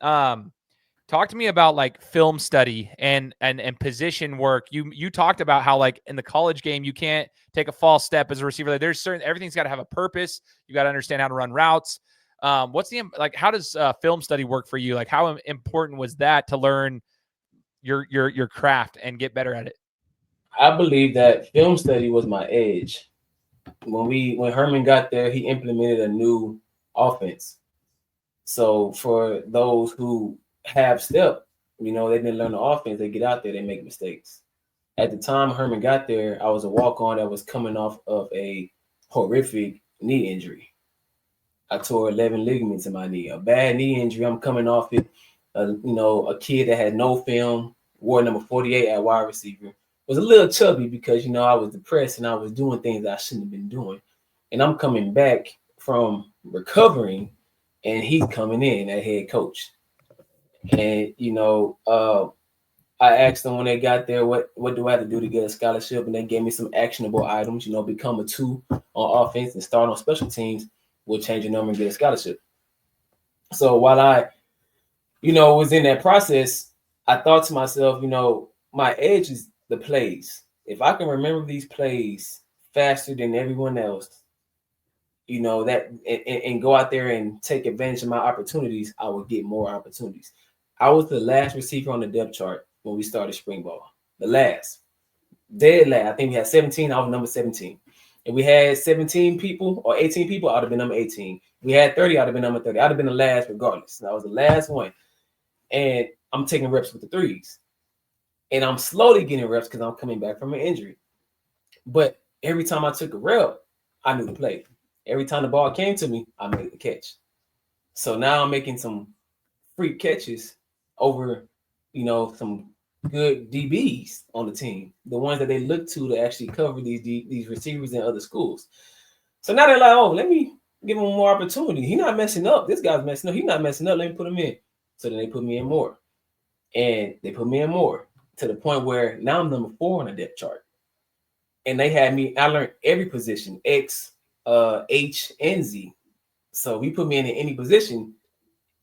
Talk to me about like film study and position work. You talked about how like in the college game you can't take a false step as a receiver. Like, there's certain everything's got to have a purpose. You got to understand how to run routes. What's the like? How does film study work for you? Like, how important was that to learn your craft and get better at it? I believe that film study was my edge. When Herman got there, he implemented a new offense. So for those who have step, they didn't learn the offense. They get out there, they make mistakes. At the time Herman got there, I was a walk-on that was coming off of a horrific knee injury. I tore 11 ligaments in my knee, a bad knee injury. I'm coming off it. A kid that had no film, wore number 48 at wide receiver, was a little chubby because I was depressed and I was doing things that I shouldn't have been doing. And I'm coming back from recovering, and he's coming in at head coach. And I asked them when they got there, what do I have to do to get a scholarship? And they gave me some actionable items. Become a 2 on offense and start on special teams. We'll change your number and get a scholarship. So while I, was in that process, I thought to myself, my edge is the plays. If I can remember these plays faster than everyone else, that and go out there and take advantage of my opportunities, I will get more opportunities. I was the last receiver on the depth chart when we started spring ball. The last. Dead last. I think we had 17. I was number 17. If we had 17 people or 18 people, I'd have been number 18. If we had 30, I'd have been number 30. I'd have been the last regardless. I was the last one. And I'm taking reps with the threes. And I'm slowly getting reps because I'm coming back from an injury. But every time I took a rep, I knew the play. Every time the ball came to me, I made the catch. So now I'm making some freak catches over, some good DBs on the team, the ones that they look to actually cover these receivers in other schools. So now they're like, oh, let me give him more opportunity. He's not messing up. This guy's messing up. He's not messing up. Let me put him in. So then they put me in more. And they put me in more to the point where now I'm number 4 on the depth chart. And they had me, I learned every position, X, H, and Z. So we put me in any position,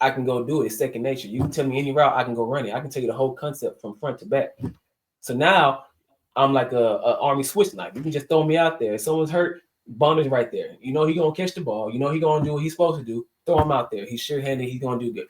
I can go do it. It's second nature. You can tell me any route, I can go run it. I can tell you the whole concept from front to back. So now I'm like a Army switch knife. You can just throw me out there. If someone's hurt, Bonner's right there. He gonna catch the ball. He gonna do what he's supposed to do. Throw him out there. He's sure-handed. He's gonna do good.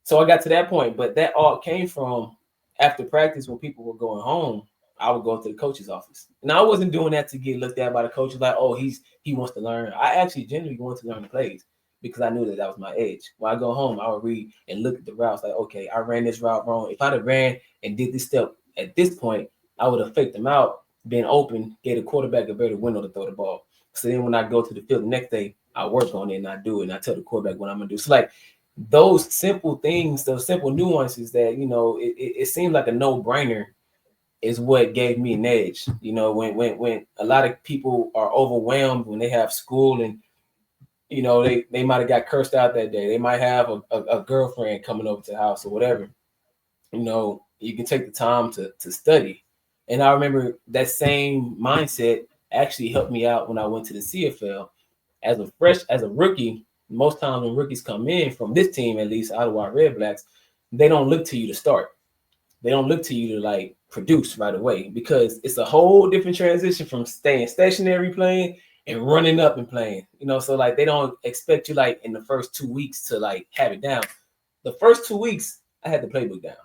So I got to that point, but that all came from after practice when people were going home. I would go to the coach's office. And I wasn't doing that to get looked at by the coaches like, oh, he wants to learn. I actually genuinely wanted to learn the plays because I knew that was my edge. When I go home, I would read and look at the routes like, okay, I ran this route wrong. If I'd have ran and did this step at this point, I would have faked them out, been open, gave the quarterback a better window to throw the ball. So then when I go to the field the next day, I work on it and I do it and I tell the quarterback what I'm going to do. So like those simple things, those simple nuances that, it seemed like a no-brainer is what gave me an edge. When a lot of people are overwhelmed when they have school and, they might have got cursed out that day. They might have a girlfriend coming over to the house or whatever. You can take the time to study. And I remember that same mindset actually helped me out when I went to the CFL. As a rookie, most times when rookies come in from this team, at least Ottawa Red Blacks, they don't look to you to start. They don't look to you to like produce right away because it's a whole different transition from staying stationary playing and running up and playing. So like they don't expect you like in the first 2 weeks to like have it down. The first 2 weeks, I had the playbook down.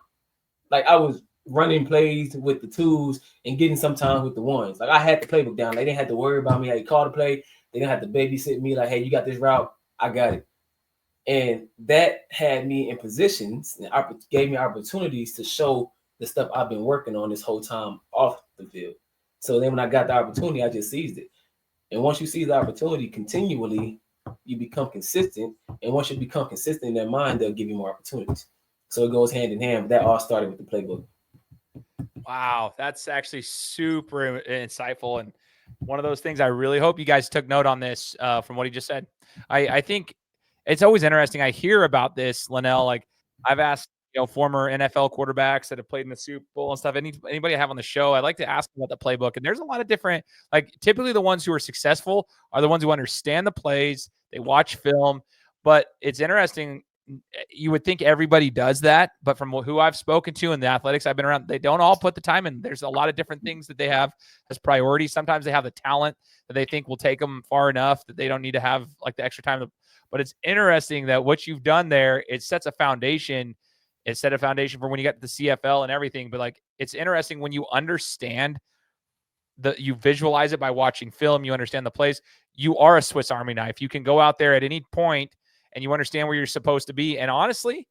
Like I was running plays with the 2s and getting sometimes with the 1s. Like I had the playbook down. They didn't have to worry about me. They called the play. They didn't have to babysit me. Like, hey, you got this route. I got it. And that had me in positions and gave me opportunities to show the stuff I've been working on this whole time off the field. So then when I got the opportunity, I just seized it. And once you seize the opportunity continually, you become consistent. And once you become consistent in their mind, they'll give you more opportunities. So it goes hand in hand. But that all started with the playbook. Wow, that's actually super insightful. And one of those things I really hope you guys took note on this from what he just said. I think it's always interesting. I hear about this, Linell. Like I've asked former NFL quarterbacks that have played in the Super Bowl and stuff. Anybody I have on the show, I like to ask them about the playbook. And there's a lot of different, like typically the ones who are successful are the ones who understand the plays, they watch film. But it's interesting. You would think everybody does that, but from who I've spoken to in the athletics I've been around, they don't all put the time in. There's a lot of different things that they have as priorities. Sometimes they have the talent that they think will take them far enough that they don't need to have like the extra time. But it's interesting that what you've done there, it sets a foundation. It set a foundation for when you get to the CFL and everything. But like, it's interesting when you understand you visualize it by watching film, you understand the plays. You are a Swiss Army knife. You can go out there at any point and you understand where you're supposed to be. And honestly,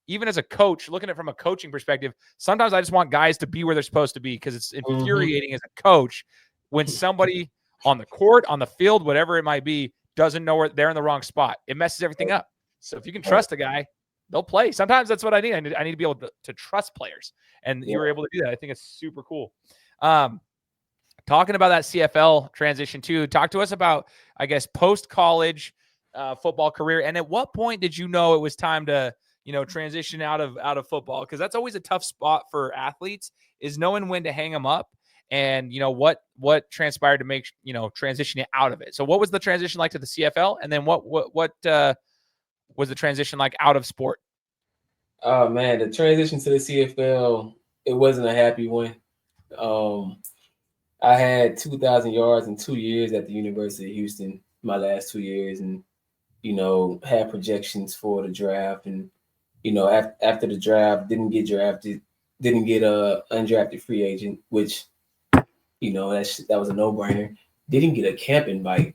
even as a coach, looking at it from a coaching perspective, sometimes I just want guys to be where they're supposed to be because it's infuriating as a coach when somebody on the court, on the field, whatever it might be, doesn't know where they're in the wrong spot. It messes everything up. So if you can trust a guy, they'll play. Sometimes that's what I need. I need to be able to trust players. And you were able to do that. I think it's super cool. Talking about that CFL transition too, talk to us about, I guess, post-college football career. And at what point did you know it was time to, transition out of football? Because that's always a tough spot for athletes, is knowing when to hang them up and, what transpired to make, transitioning out of it. So what was the transition like to the CFL? And then what was the transition like out of sport? Oh man, the transition to the CFL, it wasn't a happy one. I had 2,000 yards in 2 years at the University of Houston, my last 2 years, and had projections for the draft, and after the draft, didn't get drafted, didn't get a undrafted free agent, which that was a no-brainer. Didn't get a camp invite.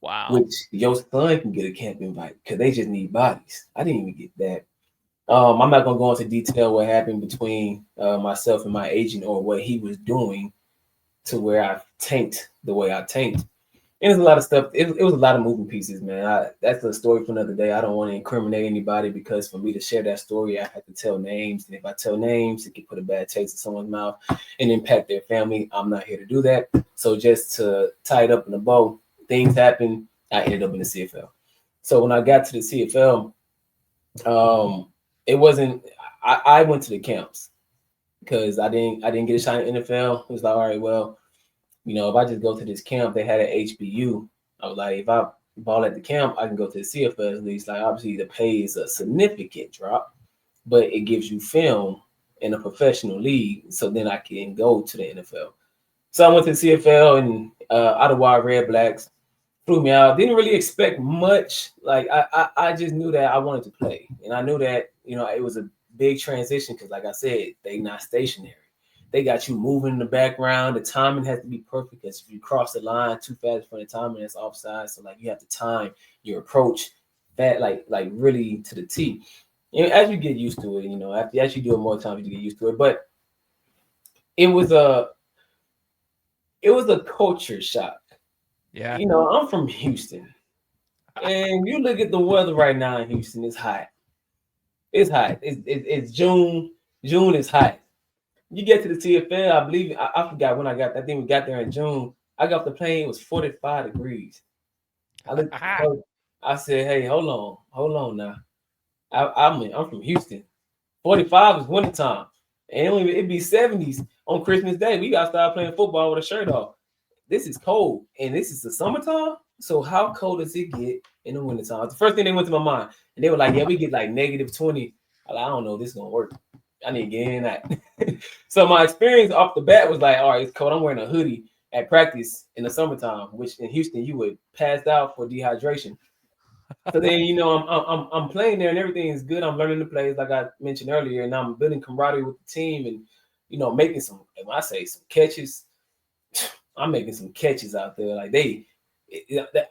Wow. Which your son can get a camp invite because they just need bodies. I didn't even get that. I'm not gonna go into detail what happened between myself and my agent or what he was doing to where I tanked the way I tanked. And there's a lot of stuff. It was a lot of moving pieces, man. That's a story for another day. I don't want to incriminate anybody because for me to share that story, I have to tell names. And if I tell names, it can put a bad taste in someone's mouth and impact their family. I'm not here to do that. So just to tie it up in a bow, things happened. I ended up in the CFL. So when I got to the CFL, it wasn't. I went to the camps because I didn't get a shot in the NFL. It was like, all right, well, if I just go to this camp, they had an HBU. I was like, if I ball at the camp, I can go to the CFL at least. Like, obviously, the pay is a significant drop, but it gives you film in a professional league. So then I can go to the NFL. So I went to the CFL and Ottawa Red Blacks flew me out. Didn't really expect much. Like, I just knew that I wanted to play. And I knew that, it was a big transition because, like I said, they not stationary. They got you moving in the background. The timing has to be perfect because if you cross the line too fast for the timing, it's offside. So like you have to time your approach that like really to the T. And as you get used to it, as you do it more times, you get used to it. But it was a culture shock. Yeah. I'm from Houston, and you look at the weather right now in Houston. It's hot. It's hot. It's June. June is hot. You get to the TFL, I believe, I forgot when I got that. I think we got there in June. I got off the plane, it was 45 degrees. I looked at the coach, I said, hey, hold on now. I'm from Houston. 45 is wintertime. And it'd be 70s on Christmas Day. We got to start playing football with a shirt off. This is cold, and this is the summertime. So how cold does it get in the wintertime? It's the first thing that went to my mind. And they were like, yeah, we get like -20. I don't know, this is going to work. I need to get in that. So my experience off the bat was like, all right, it's cold. I'm wearing a hoodie at practice in the summertime, which in Houston you would pass out for dehydration. So then, I'm playing there and everything is good. I'm learning the plays like I mentioned earlier, and I'm building camaraderie with the team and, making some, when I say some catches, I'm making some catches out there. Like they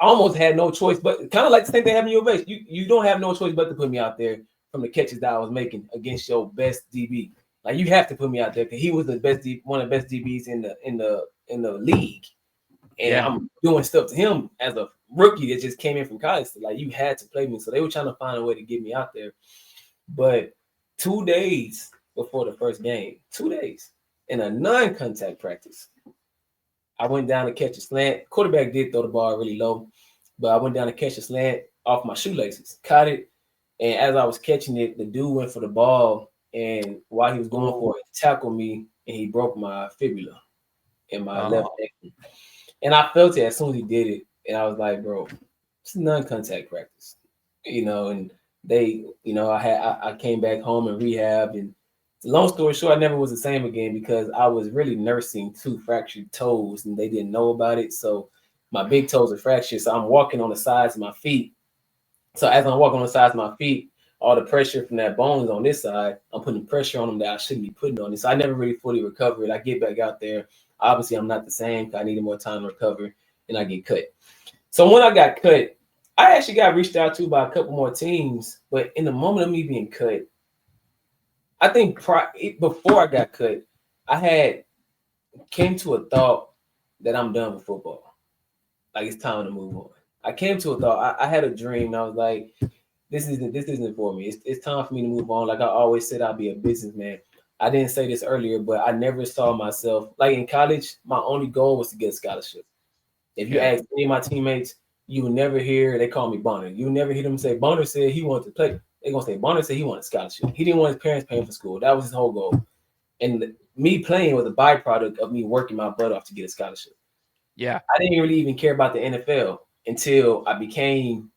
almost had no choice, but kind of like the same thing happened in your base. You don't have no choice but to put me out there from the catches that I was making against your best DB. Like you have to put me out there because he was the best one of the best DBs in the league. And I'm doing stuff to him as a rookie that just came in from college. So like you had to play me. So they were trying to find a way to get me out there. But 2 days before the first game, 2 days in a non-contact practice, I went down to catch a slant. Quarterback did throw the ball really low, but I went down to catch a slant off my shoelaces, caught it, And as I was catching it, the dude went for the ball, and while he was going for it, tackled me, and he broke my fibula in my left ankle. And I felt it as soon as he did it, and I was like, bro, it's non-contact practice, and they, I came back home and rehab, and long story short, I never was the same again because I was really nursing 2 fractured toes and they didn't know about it. So my big toes are fractured. So I'm walking on the sides of my feet. So as I'm walking on the sides of my feet, all the pressure from that bone is on this side. I'm putting pressure on them that I shouldn't be putting on it. So I never really fully recovered. I get back out there. Obviously, I'm not the same because I needed more time to recover and I get cut. So when I got cut, I actually got reached out to by a couple more teams. But in the moment of me being cut, I think before I got cut, I came to a thought that I'm done with football. Like it's time to move on. I came to a thought. I had a dream. And I was like, this isn't for me. It's time for me to move on. Like I always said, I'll be a businessman. I didn't say this earlier, but I never saw myself like in college. My only goal was to get a scholarship. If you ask any of my teammates, you will never hear they call me Bonner. You will never hear them say Bonner said he wanted to play. They're gonna say Bonner said he wanted a scholarship. He didn't want his parents paying for school. That was his whole goal. And me playing was a byproduct of me working my butt off to get a scholarship. Yeah. I didn't really even care about the NFL until I became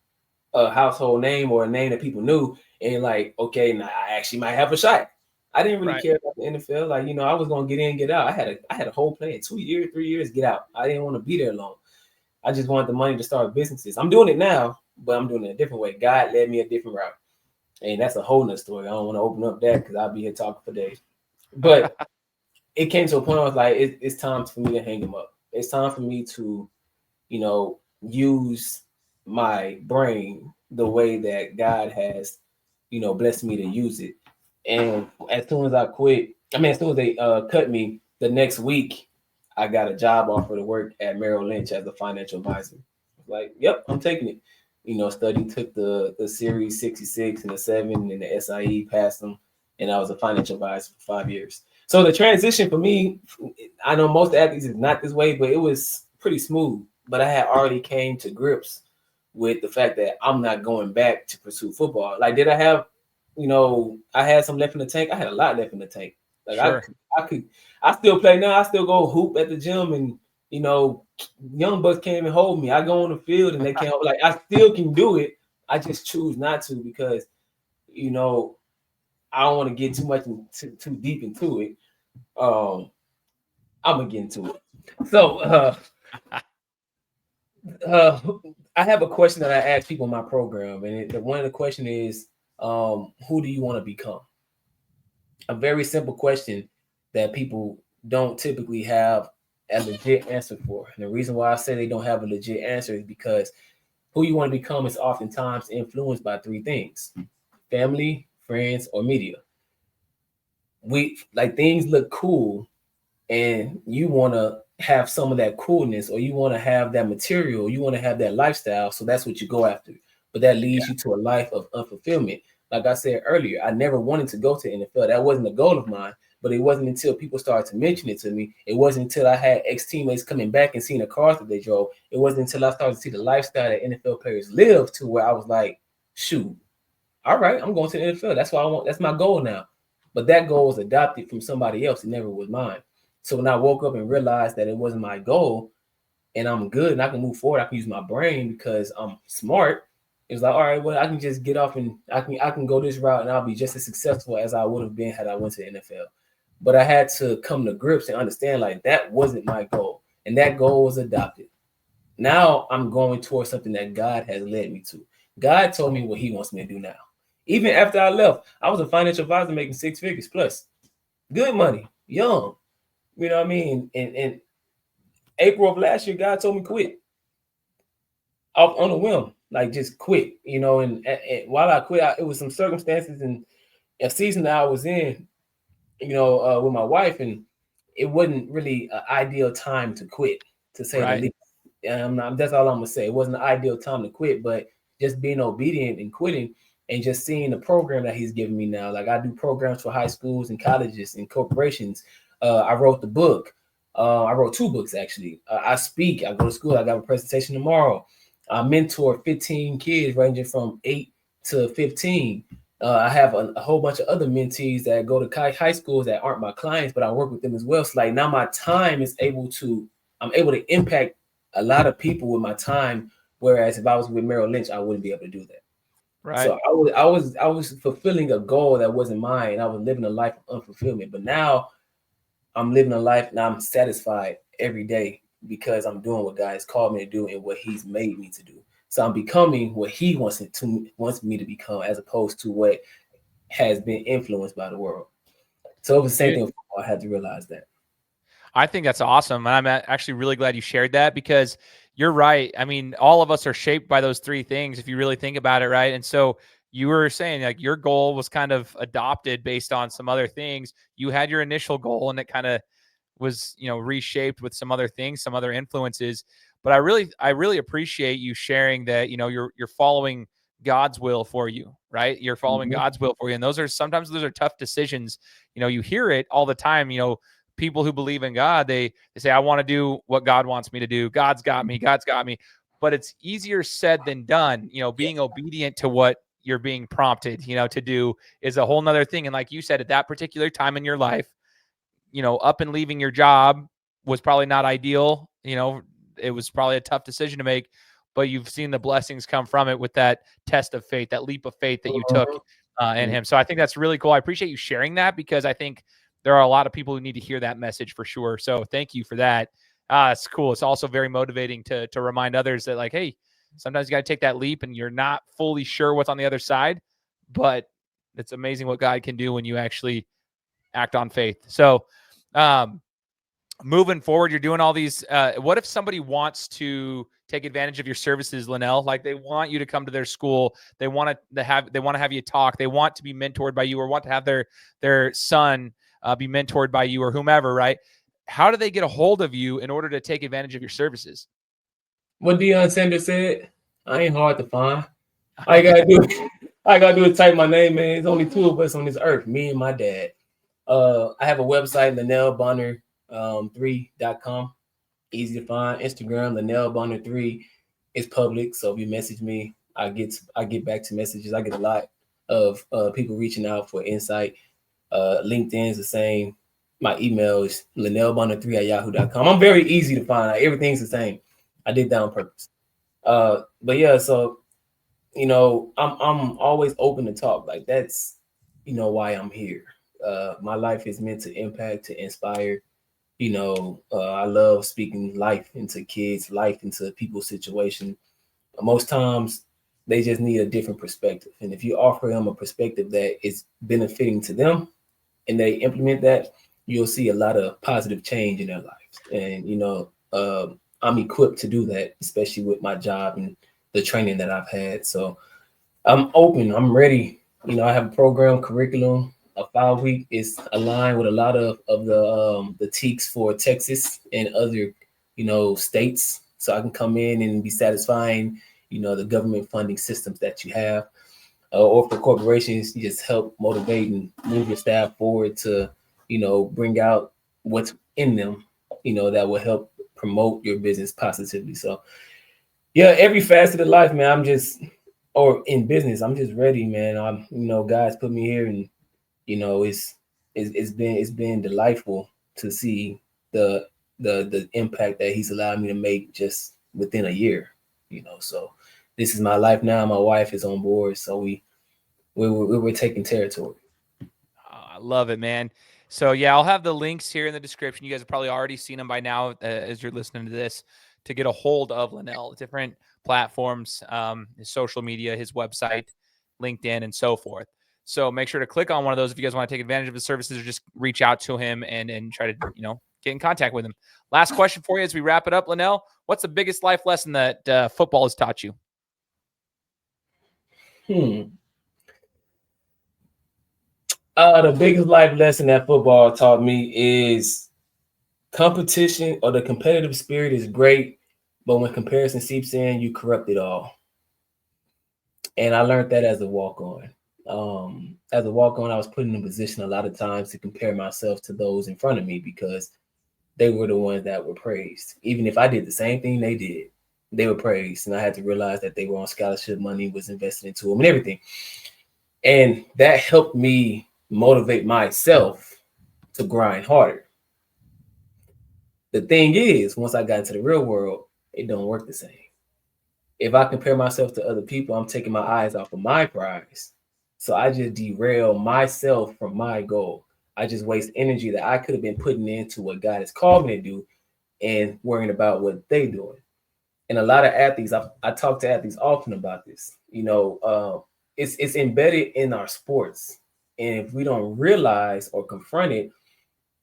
a household name or a name that people knew. And like, okay, now I actually might have a shot. I didn't really care about the NFL. Like, I was gonna get in, get out. I had a whole plan, 2 years, 3 years, get out. I didn't want to be there long. I just wanted the money to start businesses. I'm doing it now, but I'm doing it a different way. God led me a different route. And that's a whole nother story. I don't want to open up that because I'll be here talking for days. But it came to a point where I was like, it's time for me to hang him up. It's time for me to, use my brain the way that God has, blessed me to use it. And as soon as as soon as they cut me, the next week, I got a job offer to work at Merrill Lynch as a financial advisor. Like, yep, I'm taking it. Took the Series 66 and the 7 and the SIE, passed them, and I was a financial advisor for 5 years. So the transition for me, I know most athletes is not this way, but it was pretty smooth. But I had already came to grips with the fact that I'm not going back to pursue football. Like, did I have, I had some left in the tank? I had a lot left in the tank. Like, sure. I still play now. I still go hoop at the gym, and young bucks can't even hold me. I go on the field and they can't hold. Like, I still can do it. I just choose not to because, I don't want to get too deep into it. I'm gonna get into it. So, I have a question that I ask people in my program, and one of the question is, who do you want to become? A very simple question that people don't typically have a legit answer for. And the reason why I say they don't have a legit answer is because who you want to become is oftentimes influenced by 3 things: family, friends, or media. Things look cool and you want to have some of that coolness, or you want to have that material, you want to have that lifestyle. So that's what you go after. But that leads you to a life of unfulfillment. Like I said earlier, I never wanted to go to NFL. That wasn't a goal of mine. But it wasn't until people started to mention it to me. It wasn't until I had ex-teammates coming back and seeing the cars that they drove. It wasn't until I started to see the lifestyle that NFL players live to where I was like, shoot, all right, I'm going to the NFL. That's what I want. That's my goal now. But that goal was adopted from somebody else. It never was mine. So when I woke up and realized that it wasn't my goal and I'm good and I can move forward, I can use my brain because I'm smart. It was like, all right, well, I can just get off and I can go this route and I'll be just as successful as I would have been had I went to the NFL. But I had to come to grips and understand like that wasn't my goal. And that goal was adopted. Now I'm going towards something that God has led me to. God told me what he wants me to do now. Even after I left, I was a financial advisor making 6 figures plus. Good money, young. You know what I mean? And April of last year, God told me quit. Off on a whim, like just quit, and while I quit, it was some circumstances and a season that I was in, with my wife, and it wasn't really an ideal time to quit, to say the least. That's all I'm gonna say. It wasn't an ideal time to quit, but just being obedient and quitting and just seeing the program that he's giving me now. Like I do programs for high schools and colleges and corporations. I wrote the book. I wrote 2 books actually. I speak. I go to school. I got a presentation tomorrow. I mentor 15 kids ranging from 8 to 15. I have a whole bunch of other mentees that go to high schools that aren't my clients, but I work with them as well. So like now my time is I'm able to impact a lot of people with my time. Whereas if I was with Merrill Lynch, I wouldn't be able to do that. Right. So I was fulfilling a goal that wasn't mine. I was living a life of unfulfillment. But now I'm living a life and I'm satisfied every day because I'm doing what God has called me to do and what He's made me to do. So I'm becoming what He wants me to become, as opposed to what has been influenced by the world. So it was the same thing. I had to realize that. I think that's awesome. And I'm actually really glad you shared that, because you're right. I mean, all of us are shaped by those three things if you really think about it, right? And so you were saying like your goal was kind of adopted based on some other things. You had your initial goal and it kind of was, reshaped with some other things, some other influences. But I really appreciate you sharing that, you're following God's will for you, right? You're following God's will for you. And sometimes those are tough decisions. You hear it all the time, people who believe in God, they say, I want to do what God wants me to do. God's got me. God's got me. But it's easier said than done. Being obedient to what you're being prompted, to do is a whole nother thing. And like you said, at that particular time in your life, up and leaving your job was probably not ideal. It was probably a tough decision to make, but you've seen the blessings come from it with that test of faith, that leap of faith that you took in Him. So I think that's really cool. I appreciate you sharing that, because I think there are a lot of people who need to hear that message for sure. So thank you for that. It's cool. It's also very motivating to remind others that, like, hey, sometimes you got to take that leap and you're not fully sure what's on the other side, but it's amazing what God can do when you actually act on faith. So moving forward, you're doing all these. What if somebody wants to take advantage of your services, Linell? Like they want you to come to their school. They want to have you talk. They want to be mentored by you, or want to have their son be mentored by you, or whomever, right? How do they get a hold of you in order to take advantage of your services? What Deion Sanders said, I ain't hard to find. I gotta do is type my name, man. There's only two of us on this earth, me and my dad. I have a website, Linell Bonner 3.com. Easy to find. Instagram, Linell Bonner 3 is public. So if you message me, I get back to messages. I get a lot of people reaching out for insight. LinkedIn is the same. My email is linellbonner3@yahoo.com. I'm very easy to find. Everything's the same. I did that on purpose. But yeah, so I'm always open to talk. Like that's why I'm here. My life is meant to impact, to inspire. I love speaking life into kids, life into people's situation. Most times they just need a different perspective. And if you offer them a perspective that is benefiting to them and they implement that, you'll see a lot of positive change in their lives. And, I'm equipped to do that, especially with my job and the training that I've had. So I'm open. I'm ready. I have a program, curriculum. A 5-week is aligned with a lot of the TEKS for Texas and other, states. So I can come in and be satisfying, the government funding systems that you have. Or for corporations, you just help motivate and move your staff forward to, bring out what's in them, that will help promote your business positively. So yeah, every facet of life, man, in business, I'm just ready, man. God's put me here, and it's been delightful to see the impact that He's allowed me to make just within a year. So this is my life now. My wife is on board, so we're taking territory. I love it, man. So yeah, I'll have the links here in the description. You guys have probably already seen them by now as you're listening to this, to get a hold of Linell. Different platforms, his social media, his website, LinkedIn, and so forth. So make sure to click on one of those if you guys want to take advantage of his services, or just reach out to him and try to get in contact with him. Last question for you as we wrap it up, Linell. What's the biggest life lesson that football has taught you? The biggest life lesson that football taught me is competition, or the competitive spirit is great, but when comparison seeps in, you corrupt it all. And I learned that as a walk-on. As a walk-on, I was put in a position a lot of times to compare myself to those in front of me because they were the ones that were praised. Even if I did the same thing they did, they were praised. And I had to realize that they were on scholarship, money was invested into them and everything. And that helped me motivate myself to grind harder. The thing is, once I got into the real world, it don't work the same. If I compare myself to other people, I'm taking my eyes off of my prize. So I just derail myself from my goal. I just waste energy that I could have been putting into what God has called me to do and worrying about what they doing. And a lot of athletes, I talk to athletes often about this. It's embedded in our sports. And if we don't realize or confront it,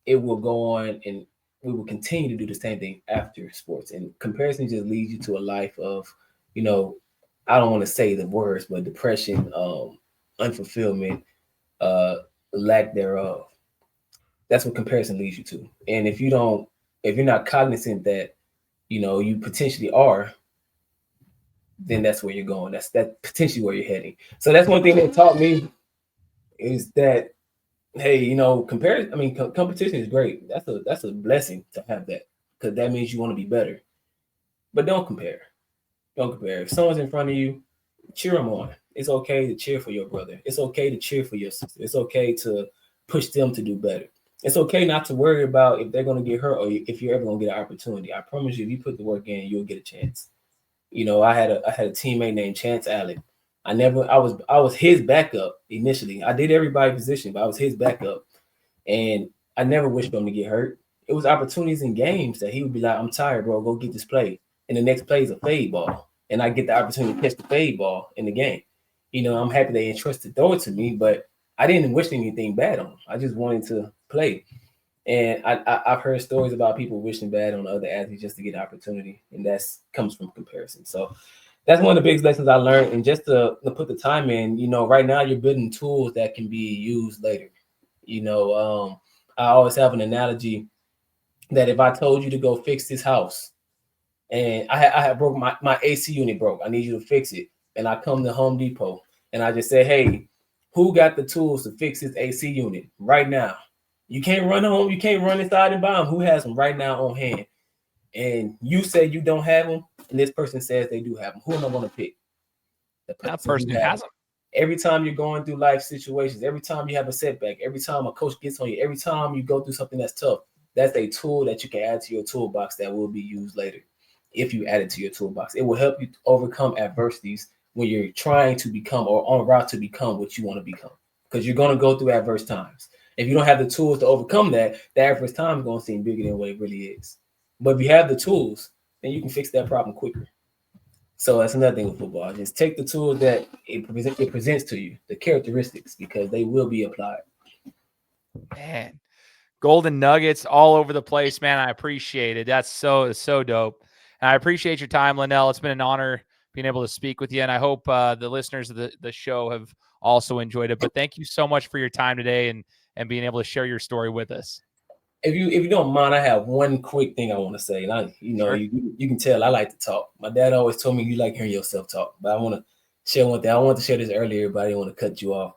it will go on and we will continue to do the same thing after sports. And comparison just leads you to a life of, I don't want to say the words, but depression, unfulfillment, lack thereof. That's what comparison leads you to. And if you're not cognizant that, you potentially are, then that's where you're going. That's potentially where you're heading. So that's one thing that taught me is that, hey, competition is great. That's a blessing to have that, because that means you want to be better. But don't compare. Don't compare. If someone's in front of you, cheer them on. It's okay to cheer for your brother. It's okay to cheer for your sister. It's okay to push them to do better. It's okay not to worry about if they're going to get hurt or if you're ever going to get an opportunity. I promise you, if you put the work in, you'll get a chance. I had a teammate named Chance Allen. I was his backup initially. I did everybody's position, but I was his backup. And I never wished him to get hurt. It was opportunities in games that he would be like, I'm tired, bro. Go get this play. And the next play is a fade ball. And I get the opportunity to catch the fade ball in the game. I'm happy they entrusted throw it to me, but I didn't wish anything bad on him. I just wanted to play. And I've heard stories about people wishing bad on other athletes just to get an opportunity. And that comes from comparison. So that's one of the biggest lessons I learned. And just to put the time in, right now you're building tools that can be used later. I always have an analogy that if I told you to go fix this house and I had broke my AC unit broke, I need you to fix it. And I come to Home Depot and I just say, hey, who got the tools to fix this AC unit right now? You can't run home. You can't run inside and buy them. Who has them right now on hand? And you say you don't have them, and this person says they do have them. Who am I going to pick? The person who has them. Every time you're going through life situations, every time you have a setback, every time a coach gets on you, every time you go through something that's tough, that's a tool that you can add to your toolbox that will be used later. If you add it to your toolbox, it will help you overcome adversities when you're trying to become or on route to become what you want to become, because you're going to go through adverse times. If you don't have the tools to overcome that, the adverse time is going to seem bigger than what it really is. But if you have the tools, then you can fix that problem quicker. So that's another thing with football. Just take the tools that it presents to you, the characteristics, because they will be applied. Man, golden nuggets all over the place, man. I appreciate it. That's so dope. And I appreciate your time, Linell. It's been an honor being able to speak with you. And I hope the listeners of the show have also enjoyed it. But thank you so much for your time today and being able to share your story with us. If you don't mind, I have one quick thing I want to say. And Sure. you can tell I like to talk. My dad always told me you like hearing yourself talk. But I want to share one thing. I wanted to share this earlier, but I didn't want to cut you off.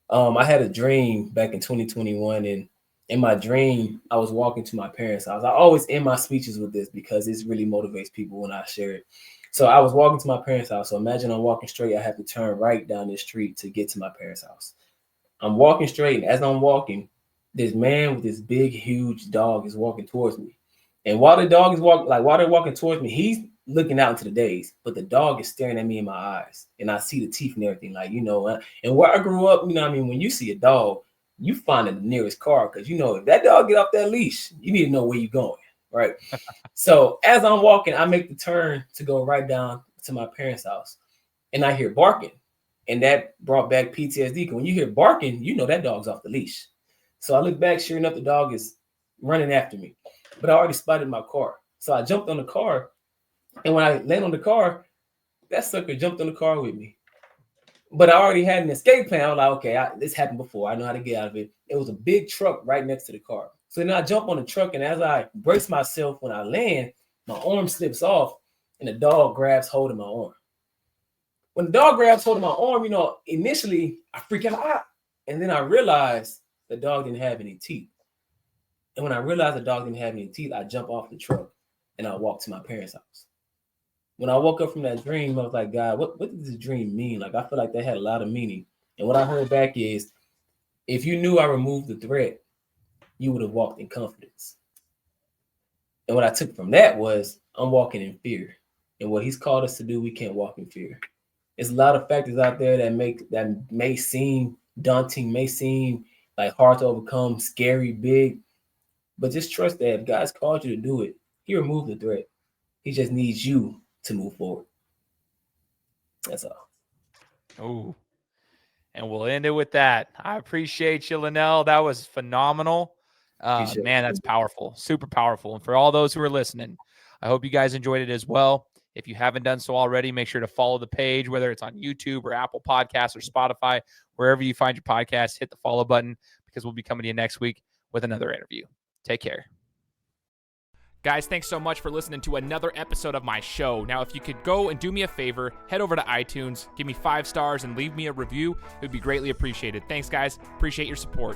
I had a dream back in 2021, and in my dream, I was walking to my parents' house. I always end my speeches with this because this really motivates people when I share it. So I was walking to my parents' house. So imagine I'm walking straight. I have to turn right down this street to get to my parents' house. I'm walking straight, and as I'm walking, this man with this big, huge dog is walking towards me. And while the dog is while they're walking towards me, he's looking out into the days, but the dog is staring at me in my eyes. And I see the teeth and everything, and where I grew up, when you see a dog, you find the nearest car, because if that dog get off that leash, you need to know where you're going, right? So as I'm walking, I make the turn to go right down to my parents' house, and I hear barking. And that brought back PTSD, because when you hear barking, that dog's off the leash. So I look back, sure enough, the dog is running after me. But I already spotted my car. So I jumped on the car. And when I landed on the car, that sucker jumped on the car with me. But I already had an escape plan. I was like, okay, this happened before. I know how to get out of it. It was a big truck right next to the car. So then I jump on the truck, and as I brace myself when I land, my arm slips off, and the dog grabs hold of my arm. When the dog grabs hold of my arm, initially I freak out. And then I realized the dog didn't have any teeth. And when I realized the dog didn't have any teeth, I jump off the truck and I walk to my parents' house. When I woke up from that dream, I was like, God, what does this dream mean? Like, I feel like that had a lot of meaning. And what I heard back is, if you knew I removed the threat, you would have walked in confidence. And what I took from that was, I'm walking in fear. And what he's called us to do, we can't walk in fear. There's a lot of factors out there that may seem daunting, may seem like hard to overcome, scary, big. But just trust that if God's called you to do it, he removed the threat. He just needs you to move forward. That's all. Oh, and we'll end it with that. I appreciate you, Linell. That was phenomenal. Man, that's powerful, super powerful. And for all those who are listening, I hope you guys enjoyed it as well. If you haven't done so already, make sure to follow the page, whether it's on YouTube or Apple Podcasts or Spotify, wherever you find your podcast, hit the follow button because we'll be coming to you next week with another interview. Take care. Guys, thanks so much for listening to another episode of my show. Now, if you could go and do me a favor, head over to iTunes, give me 5 stars, and leave me a review. It would be greatly appreciated. Thanks, guys. Appreciate your support.